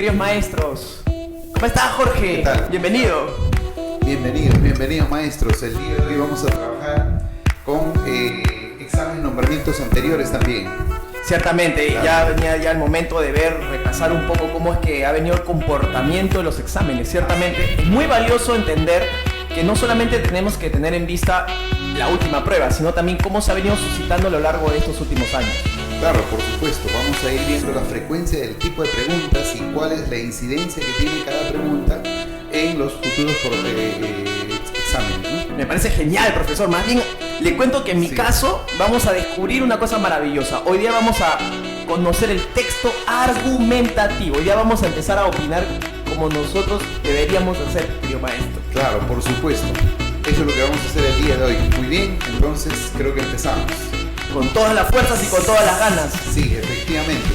queridos maestros. ¿Cómo está, Jorge? ¿Qué tal? Bienvenido. Bienvenidos maestros. El día de hoy vamos a trabajar con exámenes, nombramientos anteriores también. Ciertamente, Claro. ya venía ya el momento de ver, repasar un poco cómo es que ha venido el comportamiento de los exámenes. Ciertamente es muy valioso entender que no solamente tenemos que tener en vista la última prueba, sino también cómo se ha venido suscitando a lo largo de estos últimos años. Claro, por supuesto. Vamos a ir viendo la frecuencia del tipo de preguntas y cuál es la incidencia que tiene cada pregunta en los futuros exámenes, ¿no? Me parece genial, profesor. Más bien, le cuento que en mi Sí. caso vamos a descubrir una cosa maravillosa. Hoy día vamos a conocer el texto argumentativo. Hoy día vamos a empezar a opinar como nosotros deberíamos hacer, querido maestro. Claro, por supuesto. Eso es lo que vamos a hacer el día de hoy. Muy bien, entonces creo que empezamos. Con todas las fuerzas y con todas las ganas. Sí, efectivamente.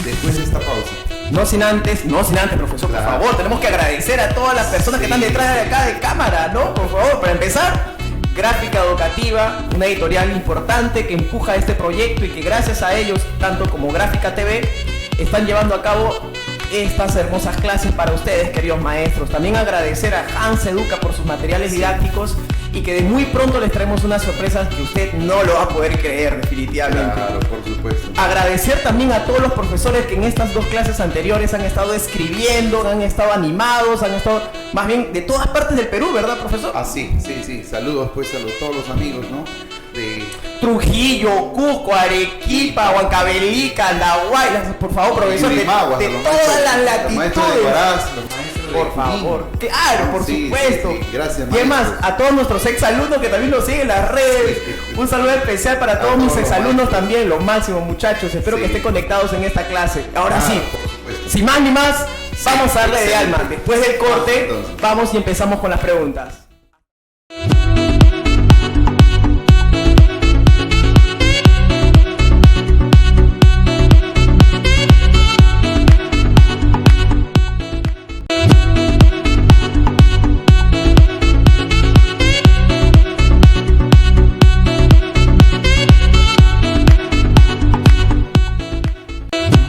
Después de esta pausa. No sin antes, profesor, por Claro. favor, tenemos que agradecer a todas las personas que Sí. están detrás de acá de cámara, ¿no? Por favor, para empezar, Gráfica Educativa, una editorial importante que empuja este proyecto y que gracias a ellos, tanto como Gráfica TV, están llevando a cabo estas hermosas clases para ustedes, queridos maestros. También agradecer a Hans Educa por sus materiales didácticos y que de muy pronto les traemos unas sorpresas que usted no lo va a poder creer, definitivamente. Claro, por supuesto. Agradecer también a todos los profesores que en estas dos clases anteriores han estado escribiendo, han estado animados, han estado más bien de todas partes del Perú, ¿verdad, profesor? Ah, sí. Saludos pues a todos los amigos, ¿no? De Trujillo, Cusco, Arequipa, Huancavelica, Andahuaylas, por favor, profesor, de Limaguas, todas los las Los maestros de latitudes. Huaraz, los maestros de Por Junín. favor, claro, por Sí, supuesto. sí, gracias, Y además, maestros. a todos nuestros exalumnos que también nos siguen en las redes, un saludo especial para todos mis todos los exalumnos maestros. también, lo máximo, muchachos. Espero Sí. que estén conectados en esta clase. Ahora Claro, sí, por supuesto. sin más ni más, vamos a darle de excelente. alma. Después del corte, Entonces. vamos y empezamos con las preguntas.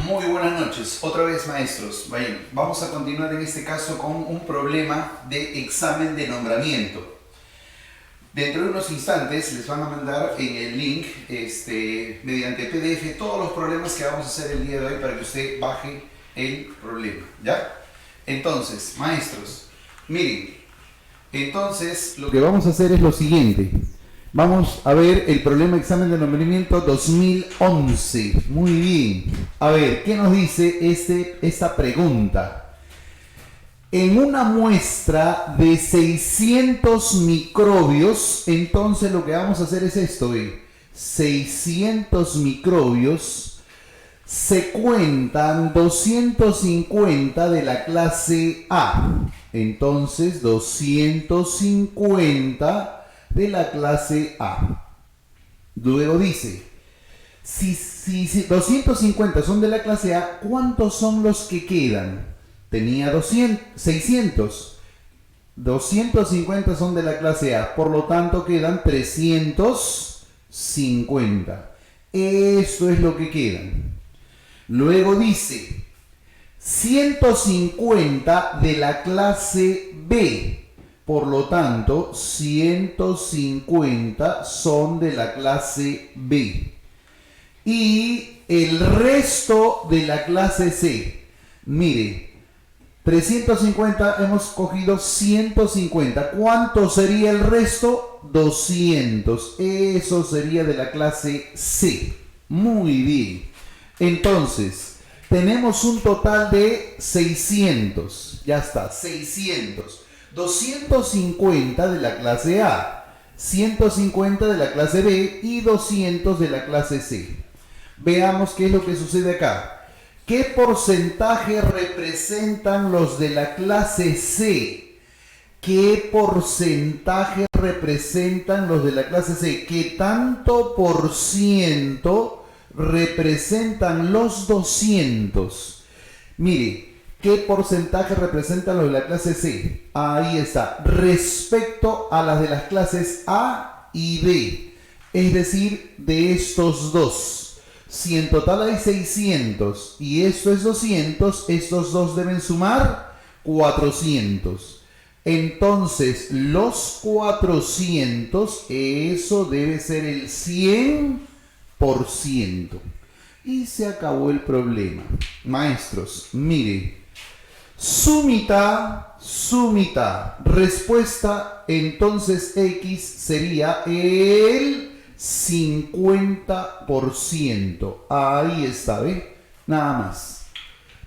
Muy buenas noches, otra vez maestros. Vayan, vamos a continuar en este caso con un problema de examen de nombramiento. Dentro de unos instantes les van a mandar en el link, mediante PDF, todos los problemas que vamos a hacer el día de hoy para que usted baje el problema, ¿ya? Entonces, maestros, miren, entonces lo que vamos a hacer es lo siguiente. Vamos a ver el problema examen de nombramiento 2011. Muy bien. A ver, ¿qué nos dice esta pregunta? En una muestra de 600 microbios, entonces lo que vamos a hacer es esto, 600 microbios, se cuentan 250 de la clase A. Entonces, 250 de la clase A. Luego dice, si 250 son de la clase A, ¿cuántos son los que quedan? Tenía 600. 250 son de la clase A, por lo tanto quedan 350. Esto es lo que quedan. Luego dice, 150 de la clase B. Por lo tanto, 150 son de la clase B. Y el resto de la clase C. Mire, 350 hemos cogido 150. ¿Cuánto sería el resto? 200. Eso sería de la clase C. Muy bien. Entonces, tenemos un total de 600. Ya está, 600. 250 de la clase A, 150 de la clase B y 200 de la clase C. Veamos qué es lo que sucede acá. ¿Qué porcentaje representan los de la clase C? ¿Qué porcentaje representan los de la clase C? ¿Qué tanto por ciento representan los 200? Mire, ¿qué porcentaje representan los de la clase C? Ahí está, respecto a las de las clases A y B. Es decir, de estos dos. Si en total hay 600 y esto es 200, estos dos deben sumar 400. Entonces, los 400, eso debe ser el 100%. Y se acabó el problema. Maestros, mire. Su mitad. Respuesta, entonces X sería el 50%. Ahí está, ¿ve? Nada más.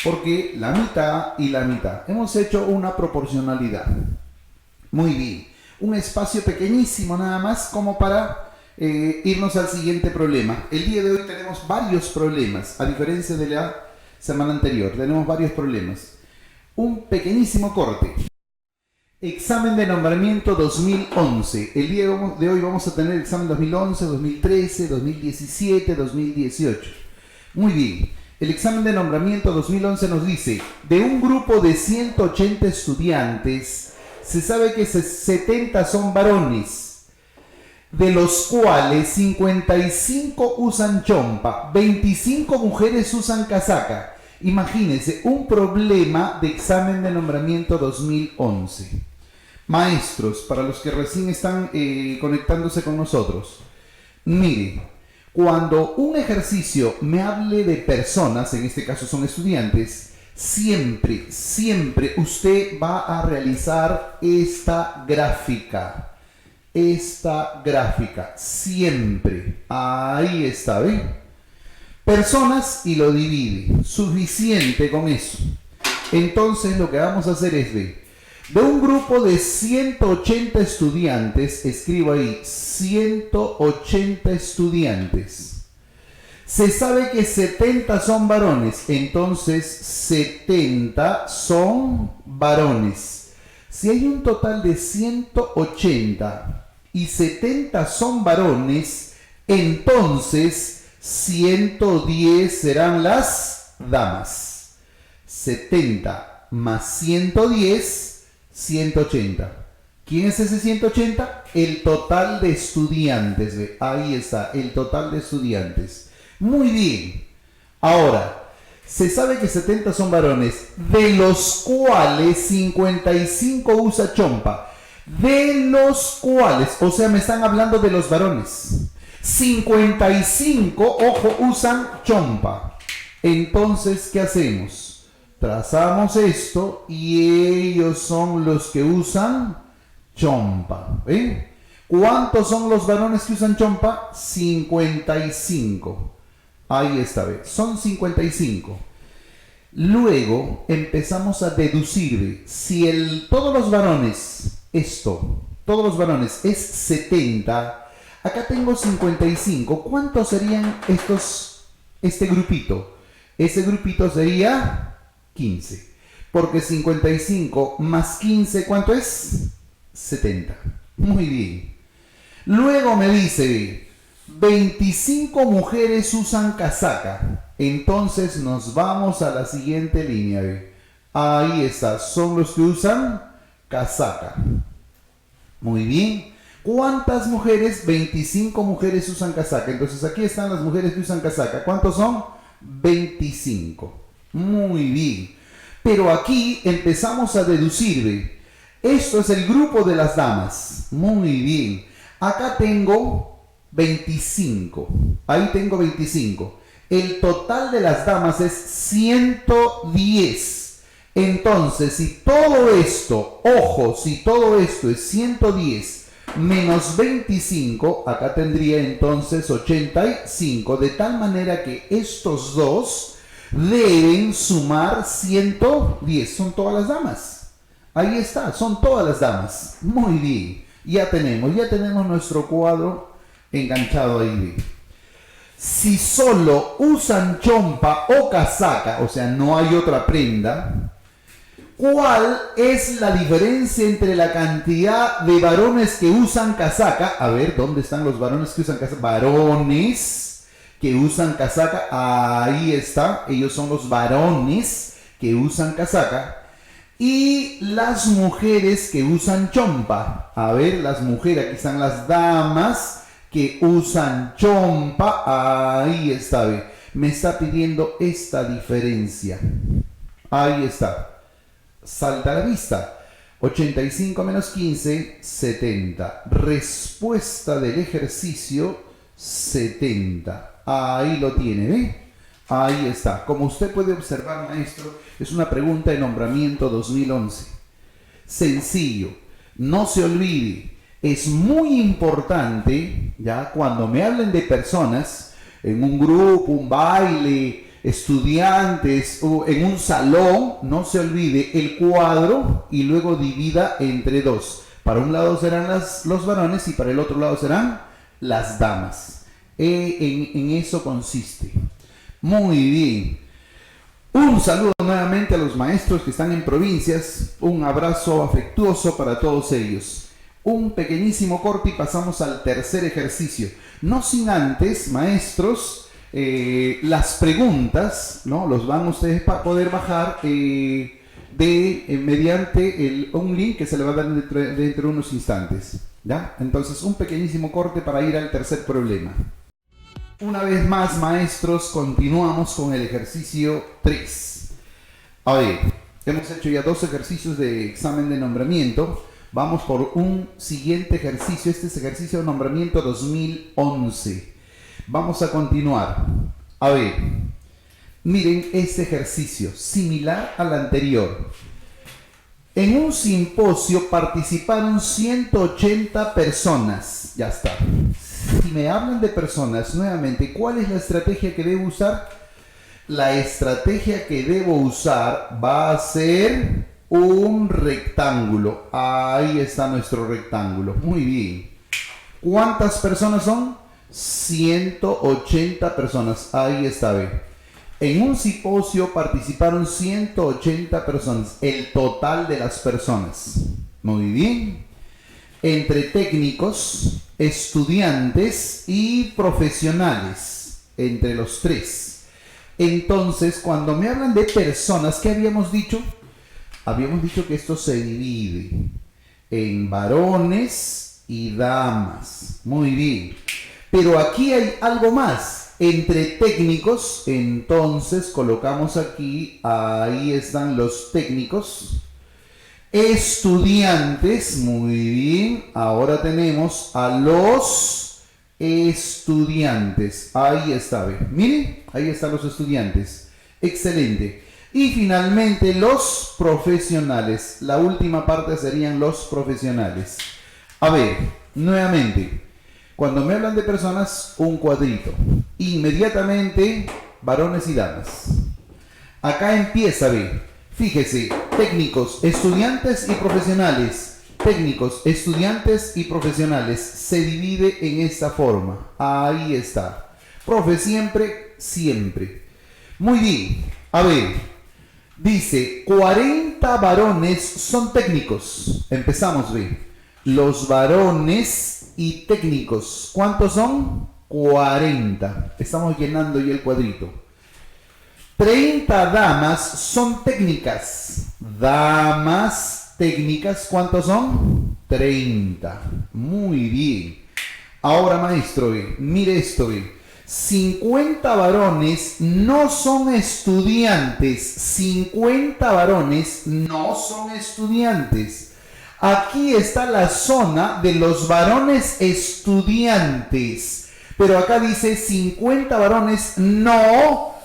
Porque la mitad y la mitad. Hemos hecho una proporcionalidad. Muy bien. Un espacio pequeñísimo nada más como para irnos al siguiente problema. El día de hoy tenemos varios problemas. A diferencia de la semana anterior. Tenemos varios problemas. Un pequeñísimo corte. Examen de nombramiento 2011. El día de hoy vamos a tener examen 2011, 2013, 2017, 2018. Muy bien. El examen de nombramiento 2011 nos dice, de un grupo de 180 estudiantes, se sabe que 70 son varones, de los cuales 55 usan chompa, 25 mujeres usan casaca. Imagínense, un problema de examen de nombramiento 2011. Maestros, para los que recién están conectándose con nosotros, mire, cuando un ejercicio me hable de personas, en este caso son estudiantes, siempre usted va a realizar esta gráfica, siempre, ahí está, ¿ven? Personas y lo divide, suficiente con eso. Entonces lo que vamos a hacer es de un grupo de 180 estudiantes, escribo ahí 180 estudiantes, se sabe que 70 son varones, entonces 70 son varones. Si hay un total de 180 y 70 son varones, entonces 110 serán las damas. 70 más 110, 180. ¿Quién es ese 180? El total de estudiantes. ¿Ve? Ahí está, el total de estudiantes. Muy bien. Ahora, se sabe que 70 son varones, de los cuales 55 usa chompa. De los cuales, o sea, me están hablando de los varones. 55, ojo, usan chompa. Entonces, ¿qué hacemos? Trazamos esto y ellos son los que usan chompa. ¿Ven? ¿Cuántos son los varones que usan chompa? 55. Ahí está, ¿ven? Son 55. Luego empezamos a deducir. Si todos los varones, todos los varones es 70. Acá tengo 55. ¿Cuántos serían este grupito? Ese grupito sería 15. Porque 55 más 15, ¿cuánto es? 70. Muy bien. Luego me dice, 25 mujeres usan casaca. Entonces nos vamos a la siguiente línea. Ahí está, son los que usan casaca. Muy bien. ¿Cuántas mujeres? 25 mujeres usan casaca. Entonces aquí están las mujeres que usan casaca. ¿Cuántos son? 25. Muy bien. Pero aquí empezamos a deducir. Esto es el grupo de las damas. Muy bien. Acá tengo 25. Ahí tengo 25. El total de las damas es 110. Entonces, si todo esto, ojo, si todo esto es 110 menos 25, acá tendría entonces 85, de tal manera que estos dos deben sumar 110, son todas las damas. Ahí está, son todas las damas. Muy bien, ya tenemos nuestro cuadro enganchado ahí. Si solo usan chompa o casaca, o sea, no hay otra prenda, ¿cuál es la diferencia entre la cantidad de varones que usan casaca? A ver, ¿dónde están los varones que usan casaca? Varones que usan casaca. Ahí está. Ellos son los varones que usan casaca. Y las mujeres que usan chompa. A ver, las mujeres. Aquí están las damas que usan chompa. Ahí está. Ve. me está pidiendo esta diferencia. Ahí está. Salta a la vista. 85 menos 15, 70. Respuesta del ejercicio, 70. Ahí lo tiene, ¿ve? Ahí está. Como usted puede observar, maestro, es una pregunta de nombramiento 2011. Sencillo. No se olvide. Es muy importante, ya, cuando me hablen de personas, en un grupo, un baile, estudiantes o en un salón, no se olvide el cuadro y luego divida entre dos. Para un lado serán los varones y para el otro lado serán las damas. En eso consiste. Muy bien. Un saludo nuevamente a los maestros que están en provincias. Un abrazo afectuoso para todos ellos. Un pequeñísimo corte y pasamos al tercer ejercicio. No sin antes, maestros, las preguntas, ¿no? Los van ustedes a poder bajar mediante un link que se le va a dar dentro de unos instantes, ¿ya? Entonces, un pequeñísimo corte para ir al tercer problema. Una vez más, maestros, continuamos con el ejercicio 3. A ver, hemos hecho ya 2 ejercicios de examen de nombramiento. Vamos por un siguiente ejercicio. Este es ejercicio de nombramiento 2011. Vamos a continuar. A ver, miren este ejercicio, similar al anterior. En un simposio participaron 180 personas. Ya está. Si me hablan de personas, nuevamente, ¿cuál es la estrategia que debo usar? La estrategia que debo usar va a ser un rectángulo. Ahí está nuestro rectángulo. Muy bien. ¿Cuántas personas son? 180 personas. Ahí está, ve. En un simposio participaron 180 personas. El total de las personas. Muy bien. Entre técnicos, estudiantes y profesionales. Entre los 3. Entonces, cuando me hablan de personas, ¿qué habíamos dicho? Habíamos dicho que esto se divide en varones y damas. Muy bien. Pero aquí hay algo más. Entre técnicos, entonces colocamos aquí, ahí están los técnicos. Estudiantes, muy bien. Ahora tenemos a los estudiantes. Ahí está, ¿ve? Miren, ahí están los estudiantes. Excelente. Y finalmente los profesionales. La última parte serían los profesionales. A ver, nuevamente, cuando me hablan de personas, un cuadrito. Inmediatamente, varones y damas. Acá empieza, ve. Fíjese, técnicos, estudiantes y profesionales. Técnicos, estudiantes y profesionales. Se divide en esta forma. Ahí está. Profe, siempre, siempre. Muy bien. A ver. Dice, 40 varones son técnicos. Empezamos, ve. Los varones y técnicos. ¿Cuántos son? 40. Estamos llenando ya el cuadrito. 30 damas son técnicas. Damas técnicas, ¿cuántos son? 30. Muy bien. Ahora, maestro, ve. Mire esto, ve. 50 varones no son estudiantes. 50 varones no son estudiantes. Aquí está la zona de los varones estudiantes. Pero acá dice 50 varones no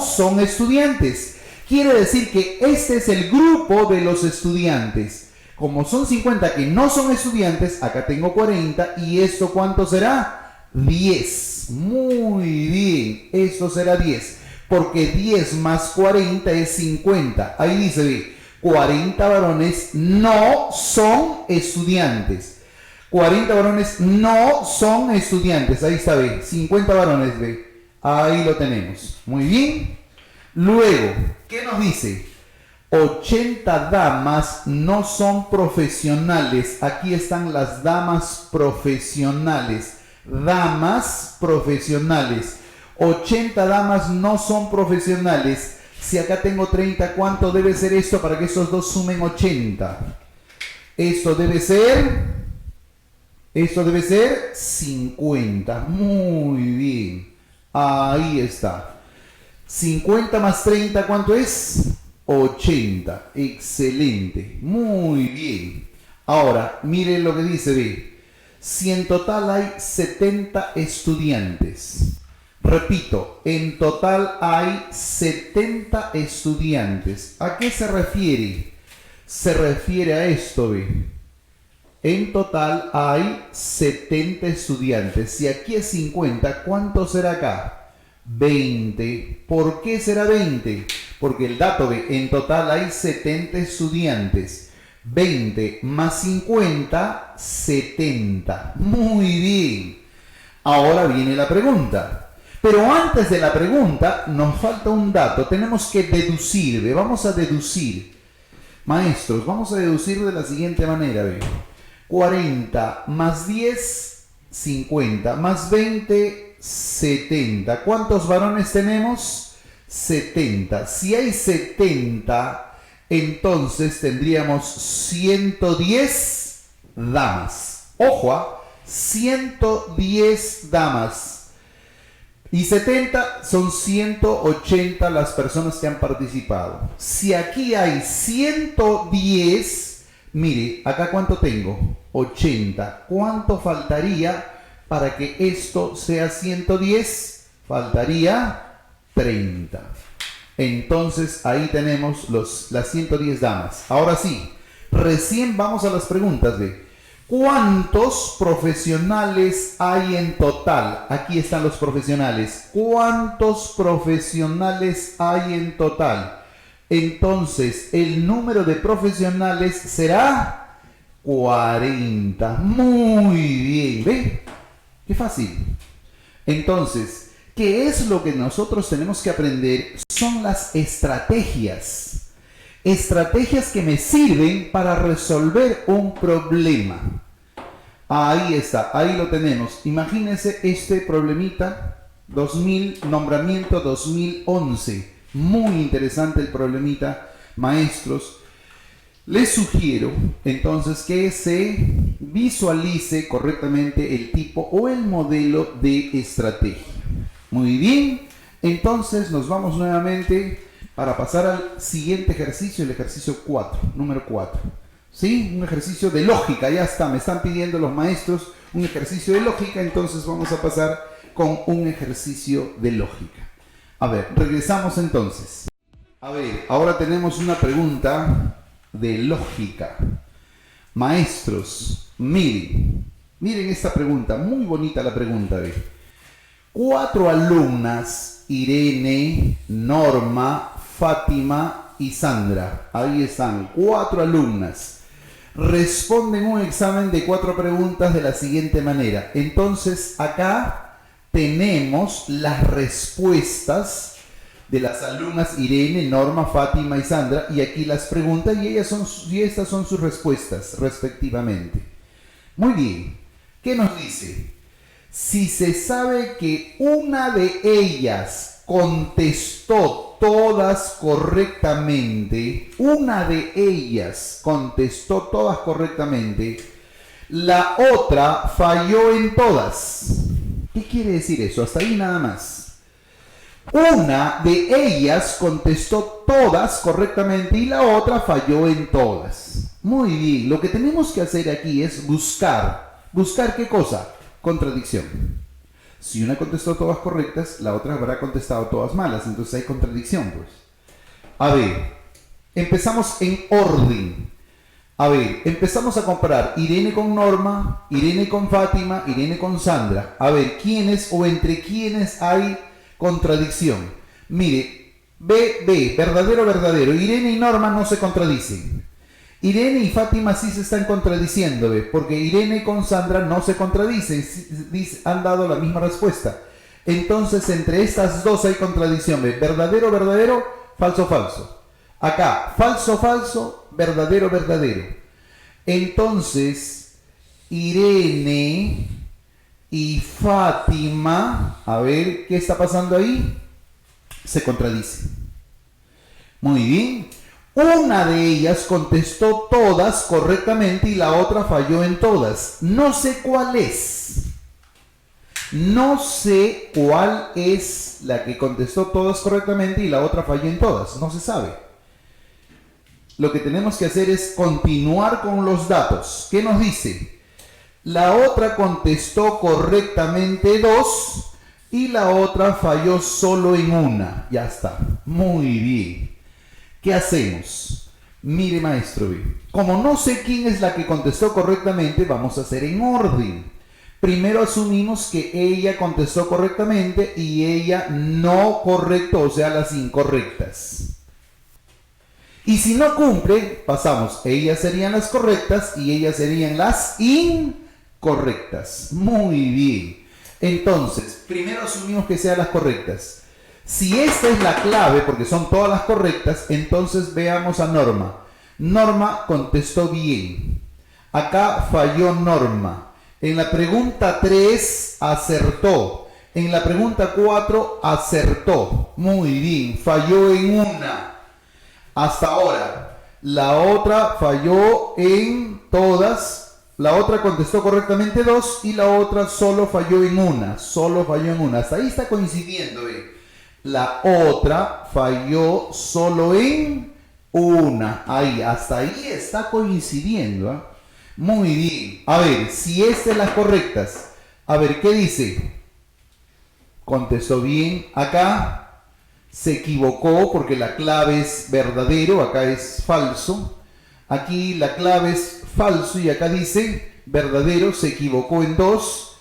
son estudiantes. Quiere decir que este es el grupo de los estudiantes. Como son 50 que no son estudiantes, acá tengo 40. ¿Y esto cuánto será? 10. Muy bien, esto será 10, porque 10 más 40 es 50. Ahí dice, ve, 40 varones no son estudiantes. 40 varones no son estudiantes. Ahí está, ve, 50 varones, ve. Ahí lo tenemos. Muy bien. Luego, ¿qué nos dice? 80 damas no son profesionales. Aquí están las damas profesionales. Damas profesionales. 80 damas no son profesionales. Si acá tengo 30, ¿cuánto debe ser esto para que estos dos sumen 80? Esto debe ser 50. Muy bien. Ahí está. 50 más 30, ¿cuánto es? 80. Excelente. Muy bien. Ahora, miren lo que dice, ve. Si en total hay 70 estudiantes. Repito, en total hay 70 estudiantes. ¿A qué se refiere? Se refiere a esto, ve. En total hay 70 estudiantes. Si aquí es 50, ¿cuánto será acá? 20. ¿Por qué será 20? Porque el dato de en total hay 70 estudiantes. 20 más 50, 70. Muy bien. Ahora viene la pregunta. Pero antes de la pregunta nos falta un dato. Tenemos que deducir. ¿Ve? Vamos a deducir. Maestros, vamos a deducir de la siguiente manera. ¿Ve? 40 más 10, 50 más 20, 70. ¿Cuántos varones tenemos? 70. Si hay 70, entonces tendríamos 110 damas. Ojo, 110 damas. Y 70 son 180 las personas que han participado. Si aquí hay 110, mire, acá ¿cuánto tengo? 80. ¿Cuánto faltaría para que esto sea 110? Faltaría 30. Entonces ahí tenemos las 110 damas. Ahora sí, recién vamos a las preguntas de ¿cuántos profesionales hay en total? Aquí están los profesionales. ¿Cuántos profesionales hay en total? Entonces el número de profesionales será 40. Muy bien, ¿ve? Qué fácil. Entonces, ¿qué es lo que nosotros tenemos que aprender? Son las estrategias. Estrategias que me sirven para resolver un problema. Ahí está, ahí lo tenemos. Imagínense este problemita, nombramiento 2011. Muy interesante el problemita, maestros. Les sugiero entonces que se visualice correctamente el tipo o el modelo de estrategia. Muy bien, entonces nos vamos nuevamente para pasar al siguiente ejercicio, el ejercicio 4, número 4. ¿Sí? Un ejercicio de lógica, ya está, me están pidiendo los maestros un ejercicio de lógica, entonces vamos a pasar con un ejercicio de lógica. A ver, regresamos entonces. A ver, ahora tenemos una pregunta de lógica. Maestros, miren esta pregunta, muy bonita la pregunta. 4 alumnas, Irene, Norma, Fátima y Sandra. Ahí están, 4 alumnas. Responden un examen de 4 preguntas de la siguiente manera. Entonces, acá tenemos las respuestas de las alumnas Irene, Norma, Fátima y Sandra. Y aquí las preguntas y estas son sus respuestas respectivamente. Muy bien. ¿Qué nos dice? Si se sabe que una de ellas contestó todas correctamente, la otra falló en todas. ¿Qué quiere decir eso? Hasta ahí nada más. Una de ellas contestó todas correctamente y la otra falló en todas. Muy bien, lo que tenemos que hacer aquí es buscar. ¿Buscar qué cosa? Contradicción. Si una contestó todas correctas, la otra habrá contestado todas malas, entonces hay contradicción, pues. A ver, empezamos en orden. A ver, empezamos a comparar Irene con Norma, Irene con Fátima, Irene con Sandra. A ver, ¿quiénes o entre quiénes hay contradicción? Mire, B, verdadero, verdadero. Irene y Norma no se contradicen. Irene y Fátima sí se están contradiciendo, ¿ve? Porque Irene con Sandra no se contradicen, han dado la misma respuesta. Entonces, entre estas dos hay contradicción, ¿ve? Verdadero, verdadero, falso, falso. Acá, falso, falso, verdadero, verdadero. Entonces, Irene y Fátima, a ver, ¿qué está pasando ahí? Se contradicen. Muy bien. Una de ellas contestó todas correctamente y la otra falló en todas. No sé cuál es. No sé cuál es la que contestó todas correctamente y la otra falló en todas. No se sabe. Lo que tenemos que hacer es continuar con los datos. ¿Qué nos dice? La otra contestó correctamente 2 y la otra falló solo en una. Ya está. Muy bien. ¿Qué hacemos? Mire, maestro, como no sé quién es la que contestó correctamente, vamos a hacer en orden. Primero asumimos que ella contestó correctamente y ella no correcto, o sea, las incorrectas. Y si no cumple, pasamos. Ellas serían las correctas y ellas serían las incorrectas. Muy bien. Entonces, primero asumimos que sean las correctas. Si esta es la clave, porque son todas las correctas, entonces veamos a Norma. Norma contestó bien. Acá falló Norma. En la pregunta 3 acertó. En la pregunta 4 acertó. Muy bien, falló en una. Hasta ahora. La otra falló en todas. La otra contestó correctamente 2 y la otra solo falló en una. Solo falló en una. Hasta ahí está coincidiendo, La otra falló solo en una. Ahí, hasta ahí está coincidiendo. Muy bien. A ver, si esta es las correctas. A ver, ¿qué dice? Contestó bien. Acá se equivocó porque la clave es verdadero. Acá es falso. Aquí la clave es falso y acá dice verdadero. Se equivocó en 2.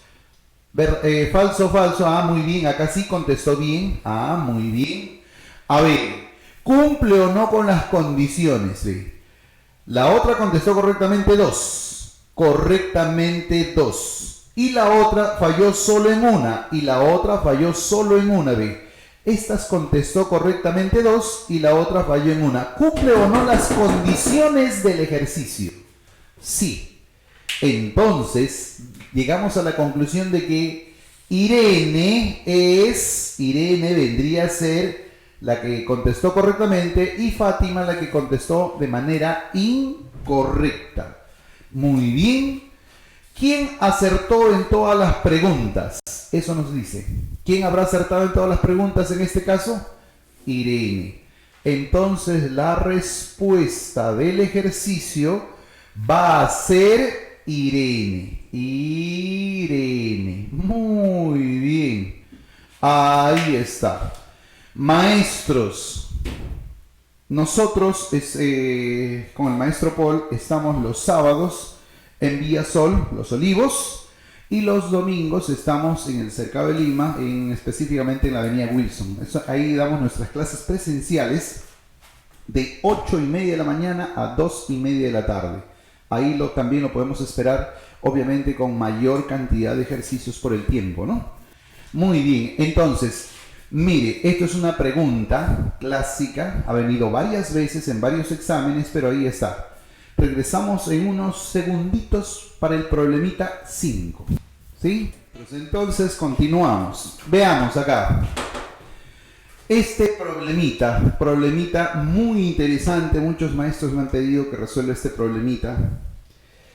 Falso, falso. Ah, muy bien. Acá sí contestó bien. Ah, muy bien. A ver, ¿cumple o no con las condiciones? La otra contestó correctamente 2. Correctamente 2. Y la otra falló solo en una. Y la otra falló solo en una. Estas contestó correctamente 2 y la otra falló en una. ¿Cumple o no las condiciones del ejercicio? Sí. Entonces, llegamos a la conclusión de que Irene vendría a ser la que contestó correctamente y Fátima la que contestó de manera incorrecta. Muy bien. ¿Quién acertó en todas las preguntas? Eso nos dice. ¿Quién habrá acertado en todas las preguntas en este caso? Irene. Entonces la respuesta del ejercicio va a ser Irene. Irene. Muy bien. Ahí está. Maestros. Nosotros con el maestro Paul estamos los sábados en Villa Sol, Los Olivos, y los domingos estamos en el Cercado de Lima, específicamente en la avenida Wilson. Ahí damos nuestras clases presenciales de 8:30 de la mañana a 2:30 de la tarde. Ahí también lo podemos esperar, obviamente con mayor cantidad de ejercicios por el tiempo, ¿no? Muy bien, entonces, mire, esto es una pregunta clásica, ha venido varias veces en varios exámenes, pero ahí está. Regresamos en unos segunditos para el problemita 5, ¿sí? Pues entonces continuamos. Veamos acá. Este problemita muy interesante, muchos maestros me han pedido que resuelva este problemita,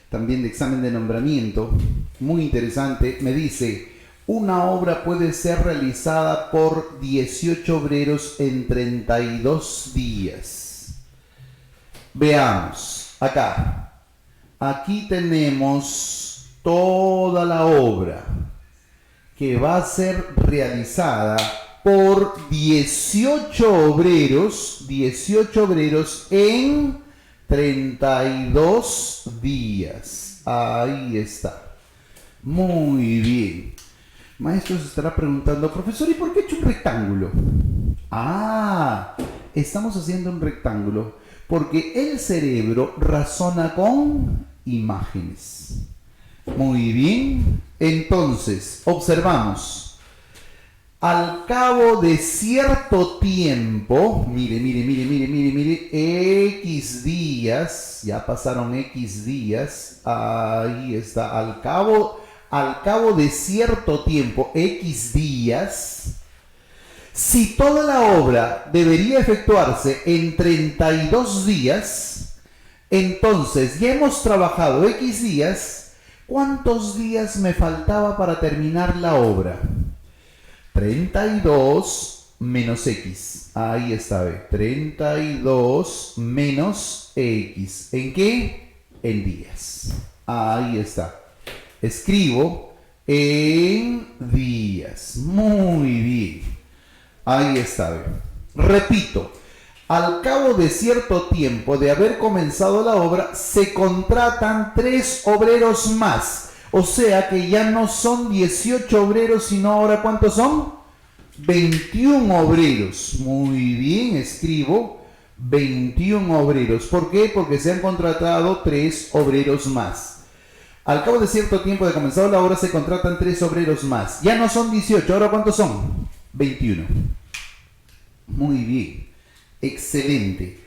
también de examen de nombramiento, muy interesante. Me dice, una obra puede ser realizada por 18 obreros en 32 días. Veamos, acá, aquí tenemos toda la obra que va a ser realizada por 18 obreros en 32 días. Ahí está. Muy bien. Maestro se estará preguntando, profesor, ¿y por qué he hecho un rectángulo? Ah, estamos haciendo un rectángulo porque el cerebro razona con imágenes. Muy bien. Entonces, observamos. Al cabo de cierto tiempo, mire, X días, ya pasaron X días, ahí está, al cabo de cierto tiempo, X días, si toda la obra debería efectuarse en 32 días, entonces ya hemos trabajado X días, ¿Cuántos días me faltaba para terminar la obra? 32 menos X. Ahí está, ¿ve? 32 menos X. ¿En qué? En días. Ahí está. Escribo en días. Muy bien. Ahí está, ¿ve? Repito. Al cabo de cierto tiempo de haber comenzado la obra, se contratan 3 obreros más. O sea que ya no son 18 obreros, sino ahora ¿cuántos son? 21 obreros. Muy bien, escribo 21 obreros. ¿Por qué? Porque se han contratado 3 obreros más. Al cabo de cierto tiempo de comenzado la obra, se contratan 3 obreros más. Ya no son 18, ¿ahora cuántos son? 21. Muy bien. Excelente.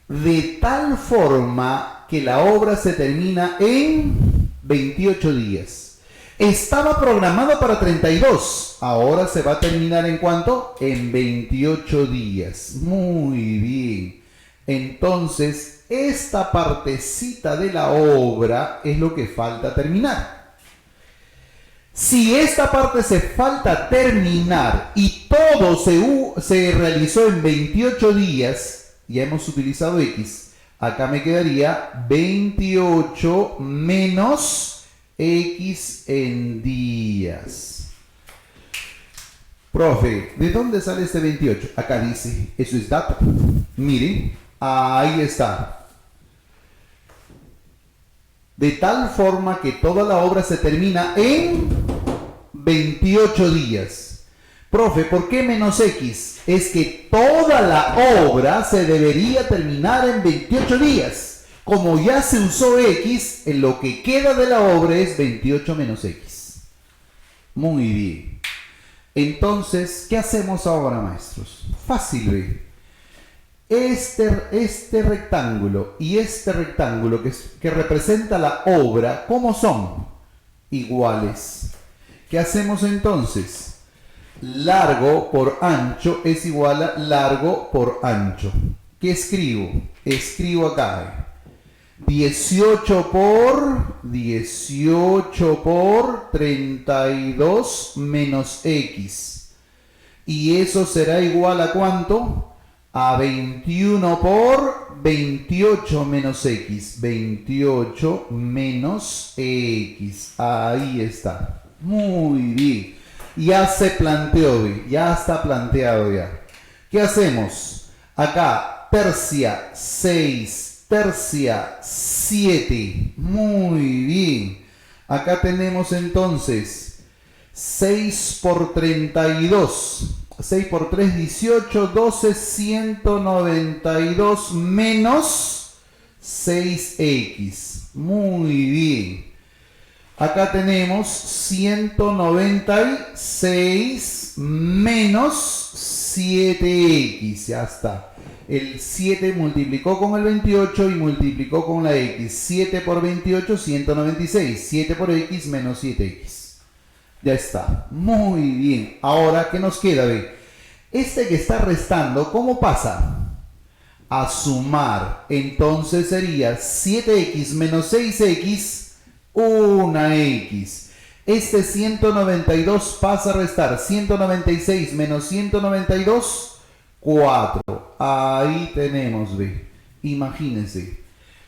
De tal forma que la obra se termina en 28 días. Estaba programado para 32. Ahora se va a terminar ¿en cuánto? En 28 días. Muy bien. Entonces, esta partecita de la obra es lo que falta terminar. Si esta parte se falta terminar y todo se realizó en 28 días, ya hemos utilizado X, acá me quedaría 28 menos X en días. Profe, ¿de dónde sale este 28? Acá dice, eso es dato. Miren, ahí está. De tal forma que toda la obra se termina en 28 días. Profe, ¿por qué menos X? Es que toda la obra se debería terminar en 28 días. Como ya se usó X, en lo que queda de la obra es 28 menos X. Muy bien. Entonces, ¿qué hacemos ahora, maestros? Fácil, ¿ve? Este rectángulo y este rectángulo que representa la obra, ¿cómo son? Iguales. ¿Qué hacemos entonces? Largo por ancho es igual a largo por ancho. ¿Qué escribo? Escribo acá. 18 por 32 menos X. Y eso será igual a ¿cuánto? A 21 por 28 menos X. 28 menos X. Ahí está. Muy bien. Ya se planteó, ya está planteado ya. ¿Qué hacemos? Acá, tercia 6, tercia 7. Muy bien. Acá tenemos entonces 6 por 32. 6 por 3, 18, 12, 192 menos 6x. Muy bien. Acá tenemos 196 menos 7x. Ya está. El 7 multiplicó con el 28 y multiplicó con la x. 7 por 28, 196. 7 por x menos 7x. Ya está. Muy bien. Ahora, ¿qué nos queda? Ve. Este que está restando, ¿cómo pasa? A sumar. Entonces sería 7x menos 6x, 1x. Este 192 pasa a restar. 196 menos 192, 4. Ahí tenemos, ve. Imagínense.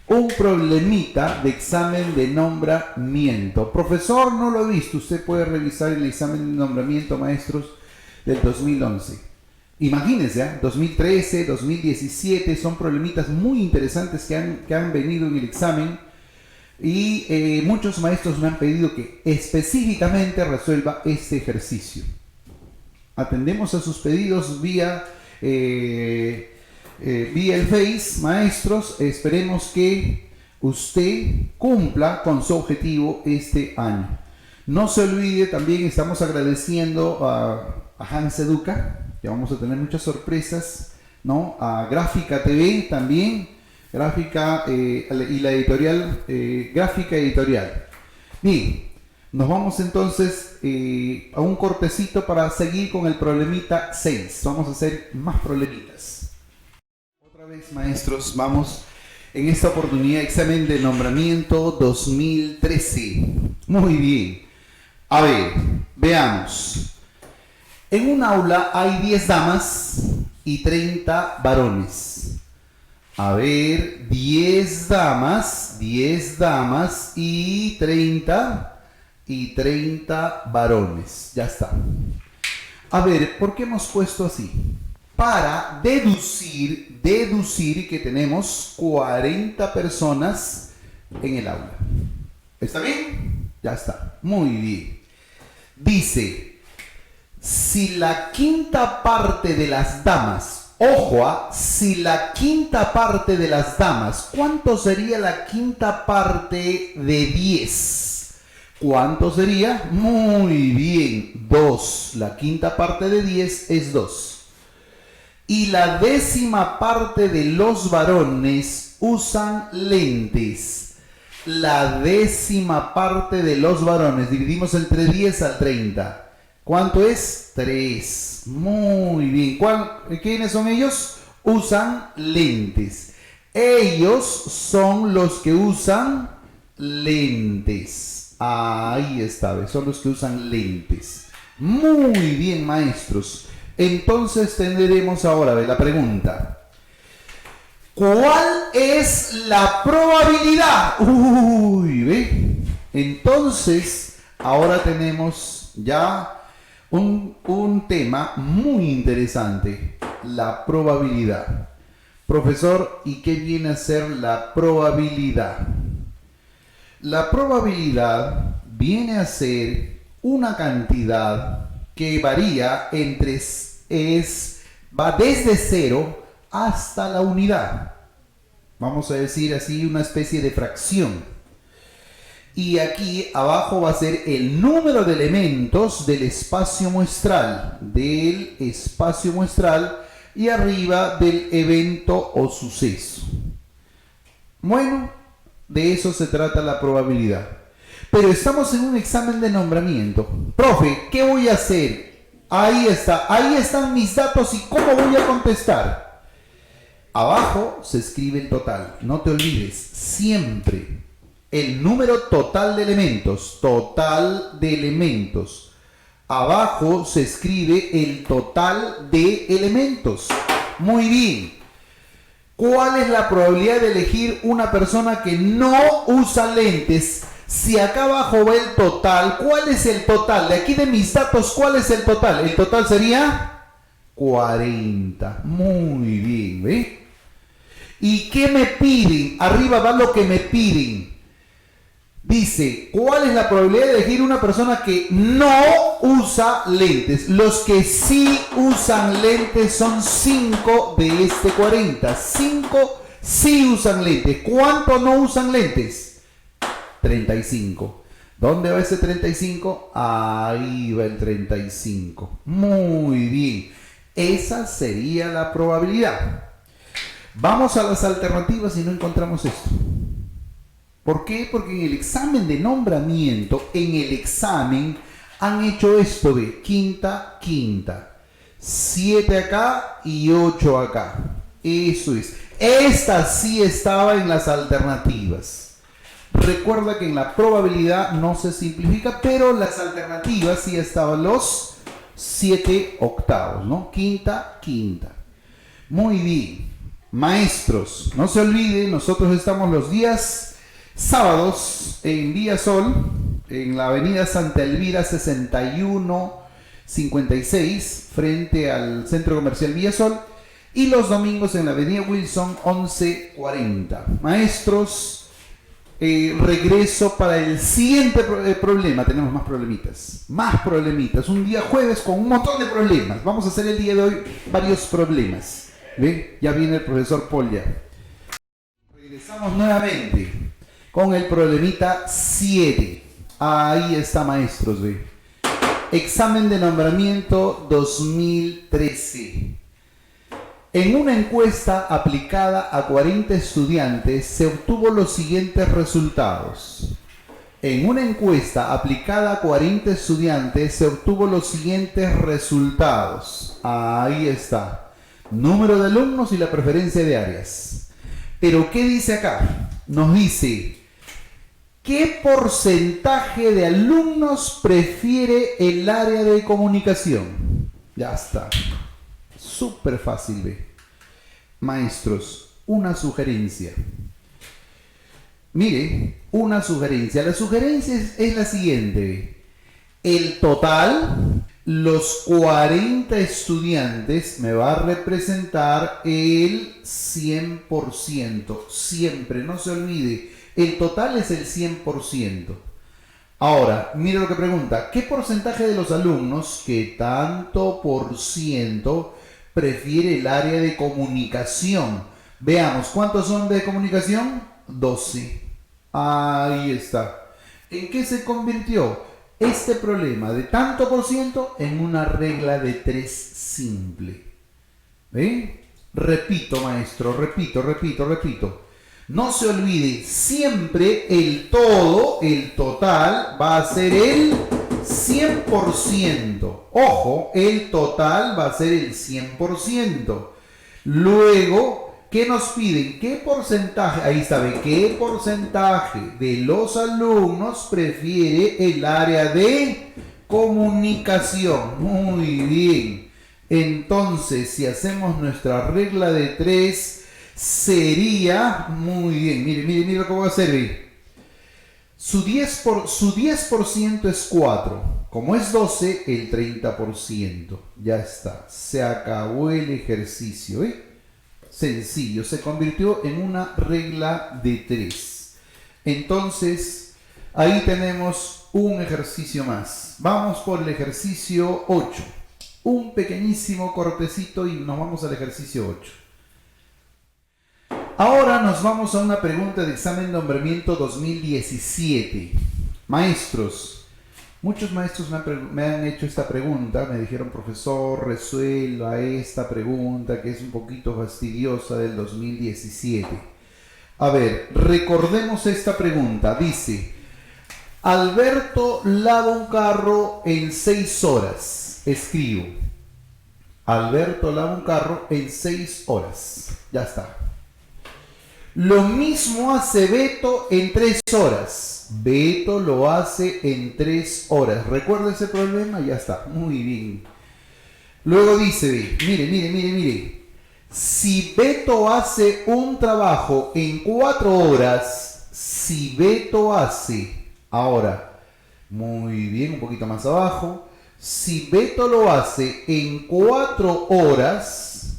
Un problemita de examen de nombramiento. Profesor, no lo he visto. Usted puede revisar el examen de nombramiento, maestros, del 2011. Imagínense, ¿eh? 2013, 2017, son problemitas muy interesantes que han venido en el examen. Y muchos maestros me han pedido que específicamente resuelva este ejercicio. Atendemos a sus pedidos vía el Face, maestros. Esperemos que usted cumpla con su objetivo este año. No se olvide, también estamos agradeciendo a Hans Educa, que vamos a tener muchas sorpresas, ¿no? A Gráfica TV también, Gráfica y la editorial, Gráfica Editorial. Bien, nos vamos entonces a un cortecito para seguir con el problemita 6. Vamos a hacer más problemitas. Otra vez, maestros, vamos. En esta oportunidad, examen de nombramiento 2013. Muy bien. A ver, veamos. En un aula hay 10 damas y 30 varones. A ver, 10 damas y 30 varones. Ya está. A ver, ¿por qué hemos puesto así? Para deducir que tenemos 40 personas en el aula. ¿Está bien? Ya está. Muy bien. Dice, si la quinta parte de las damas, ojo, si la quinta parte de las damas, ¿cuánto sería la quinta parte de 10? ¿Cuánto sería? Muy bien, 2. La quinta parte de 10 es 2. Y la décima parte de los varones usan lentes. La décima parte de los varones, dividimos entre 10 al 30. ¿Cuánto es? 3. Muy bien. ¿Quiénes son ellos? Usan lentes. Ellos son los que usan lentes. Ahí está, son los que usan lentes. Muy bien, maestros. Entonces tendremos ahora la pregunta. ¿Cuál es la probabilidad? Uy, ¿ve? Entonces, ahora tenemos ya un tema muy interesante. La probabilidad. Profesor, ¿y qué viene a ser la probabilidad? La probabilidad viene a ser una cantidad que varía va desde 0 hasta la unidad. Vamos a decir así, una especie de fracción. Y aquí abajo va a ser el número de elementos del espacio muestral. Y arriba del evento o suceso. Bueno, de eso se trata la probabilidad. Pero estamos en un examen de nombramiento. Profe, ¿qué voy a hacer? Ahí están mis datos y ¿cómo voy a contestar? Abajo se escribe el total. No te olvides, siempre el número total de elementos. Abajo se escribe el total de elementos. Muy bien. ¿Cuál es la probabilidad de elegir una persona que no usa lentes? Si acá abajo va el total, ¿cuál es el total? De aquí de mis datos, ¿cuál es el total? El total sería 40. Muy bien, ¿ve? ¿Y qué me piden? Arriba va lo que me piden. Dice, ¿cuál es la probabilidad de elegir una persona que no usa lentes? Los que sí usan lentes son 5 de este 40. 5 sí usan lentes. ¿Cuántos no usan lentes? 35. ¿Dónde va ese 35? Ahí va el 35. Muy bien. Esa sería la probabilidad. Vamos a las alternativas y no encontramos esto. ¿Por qué? Porque en el examen de nombramiento, han hecho esto de quinta. 7 acá y 8 acá. Eso es. Esta sí estaba en las alternativas. Recuerda que en la probabilidad no se simplifica, pero las alternativas sí estaban los 7 octavos, ¿no? Quinta. Muy bien. Maestros, no se olviden, nosotros estamos los días sábados en Vía Sol, en la avenida Santa Elvira 6156, frente al Centro Comercial Vía Sol, y los domingos en la avenida Wilson 1140. Maestros, regreso para el siguiente problema. Tenemos más problemitas. Un día jueves con un montón de problemas. Vamos a hacer el día de hoy varios problemas. ¿Ven? Ya viene el profesor Polla. Regresamos nuevamente con el problemita 7. Ahí está, maestros. ¿Ve? Examen de nombramiento 2013. En una encuesta aplicada a 40 estudiantes se obtuvo los siguientes resultados. Ahí está. Número de alumnos y la preferencia de áreas. Pero ¿qué dice acá? Nos dice, ¿qué porcentaje de alumnos prefiere el área de comunicación? Ya está. Súper fácil, ve. Maestros, una sugerencia. Mire, una sugerencia. La sugerencia es la siguiente. El total, los 40 estudiantes, me va a representar el 100%. Siempre, no se olvide. El total es el 100%. Ahora, mire lo que pregunta. ¿Qué porcentaje de los alumnos, qué tanto por ciento, prefiere el área de comunicación? Veamos, ¿cuántos son de comunicación? 12. Ahí está. ¿En qué se convirtió este problema de tanto por ciento? En una regla de 3 simple. ¿Ven? Repito, maestro, repito. No se olvide, siempre el todo, el total, va a ser el 100%. Ojo, el total va a ser el 100%. Luego, ¿qué nos piden? ¿Qué porcentaje? Ahí está, ¿ve? ¿Qué porcentaje de los alumnos prefiere el área de comunicación? Muy bien. Entonces, si hacemos nuestra regla de 3, sería, muy bien, mire lo que voy a hacer, ¿ve? Su 10% es 4. Como es 12, el 30%. Ya está. Se acabó el ejercicio, ¿eh? Sencillo. Se convirtió en una regla de 3. Entonces, ahí tenemos un ejercicio más. Vamos por el ejercicio 8. Un pequeñísimo cortecito y nos vamos al ejercicio 8. Ahora nos vamos a una pregunta de examen de nombramiento 2017. Maestros, muchos maestros me han hecho esta pregunta, me dijeron, profesor, resuelva esta pregunta que es un poquito fastidiosa del 2017. A ver, recordemos esta pregunta. Dice, Alberto lava un carro en 6 horas. Escribo, Alberto lava un carro en 6 horas. Ya está. Lo mismo hace Beto en 3 horas. Beto lo hace en 3 horas. ¿Recuerda ese problema? Ya está. Muy bien. Luego dice, mire. Si Beto hace un trabajo en 4 horas, si Beto hace, ahora, muy bien, un poquito más abajo. Si Beto lo hace en 4 horas,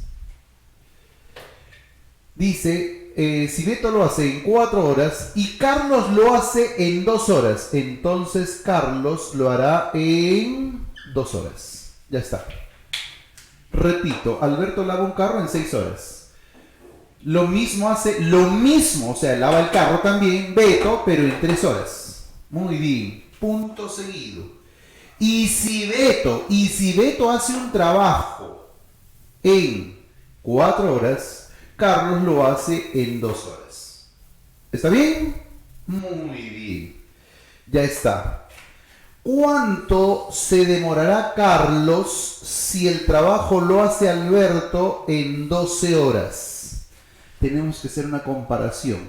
dice... si Beto lo hace en 4 horas y Carlos lo hace en 2 horas, entonces Carlos lo hará en 2 horas. Ya está. Repito, Alberto lava un carro en 6 horas. Lo mismo, o sea, lava el carro también Beto, pero en 3 horas. Muy bien. Punto seguido. Y si Beto hace un trabajo en 4 horas, Carlos lo hace en 2 horas. ¿Está bien? Muy bien. Ya está. ¿Cuánto se demorará Carlos si el trabajo lo hace Alberto en 12 horas? Tenemos que hacer una comparación.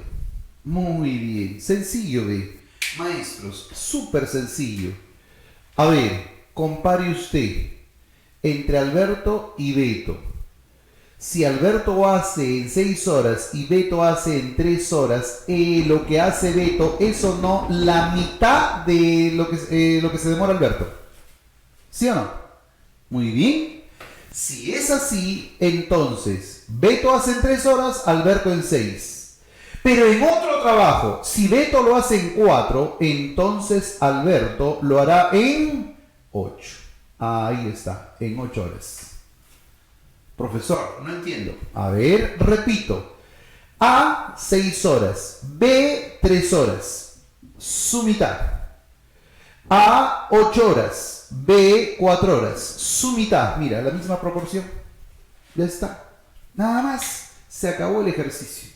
Muy bien. Sencillo, ve. Maestros, súper sencillo. A ver, compare usted entre Alberto y Beto. Si Alberto hace en 6 horas y Beto hace en 3 horas, lo que hace Beto es o no la mitad de lo que se demora Alberto. ¿Sí o no? Muy bien. Si es así, entonces Beto hace en 3 horas, Alberto en 6. Pero en otro trabajo, si Beto lo hace en 4, entonces Alberto lo hará en 8. Ahí está, en 8 horas. Profesor, no entiendo. A ver, repito. A, 6 horas. B, 3 horas. Su mitad. A, 8 horas. B, 4 horas. Su mitad. Mira, la misma proporción. Ya está. Nada más. Se acabó el ejercicio.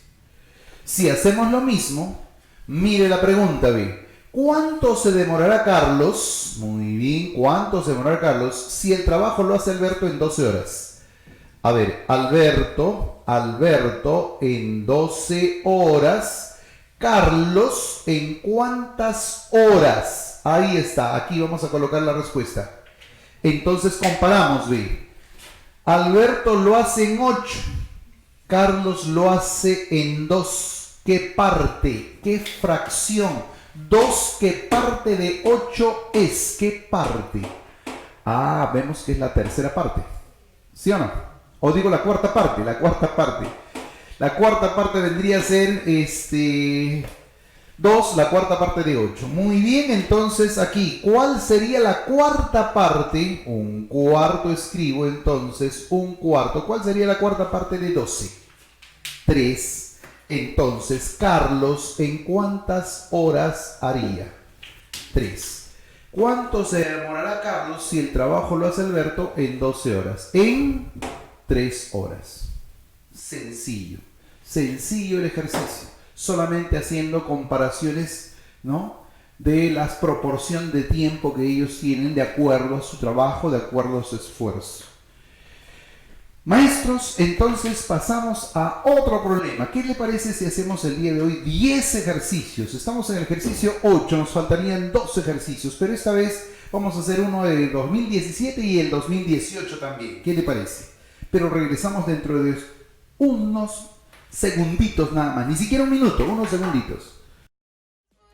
Si hacemos lo mismo, mire la pregunta, B. ¿Cuánto se demorará Carlos? Muy bien. ¿Cuánto se demorará Carlos si el trabajo lo hace Alberto en 12 horas? A ver, Alberto en 12 horas. Carlos, ¿en cuántas horas? Ahí está, aquí vamos a colocar la respuesta. Entonces comparamos, ve. Alberto lo hace en 8. Carlos lo hace en 2. ¿Qué parte? ¿Qué fracción? 2, ¿qué parte de 8 es? ¿Qué parte? Ah, vemos que es la tercera parte. ¿Sí o no? O digo la cuarta parte, la cuarta parte. La cuarta parte vendría a ser 2, la cuarta parte de 8. Muy bien, entonces aquí, ¿cuál sería la cuarta parte? Un cuarto escribo, entonces, un cuarto. ¿Cuál sería la cuarta parte de 12? 3. Entonces, Carlos, ¿en cuántas horas haría? 3. ¿Cuánto se demorará Carlos si el trabajo lo hace Alberto en 12 horas? En 3 horas. Sencillo. Sencillo el ejercicio. Solamente haciendo comparaciones, ¿no?, de la proporción de tiempo que ellos tienen de acuerdo a su trabajo, de acuerdo a su esfuerzo. Maestros, entonces pasamos a otro problema. ¿Qué le parece si hacemos el día de hoy 10 ejercicios? Estamos en el ejercicio 8, nos faltarían 2 ejercicios, pero esta vez vamos a hacer uno de 2017 y el 2018 también. ¿Qué le parece? Pero regresamos dentro de unos segunditos nada más, ni siquiera un minuto, unos segunditos.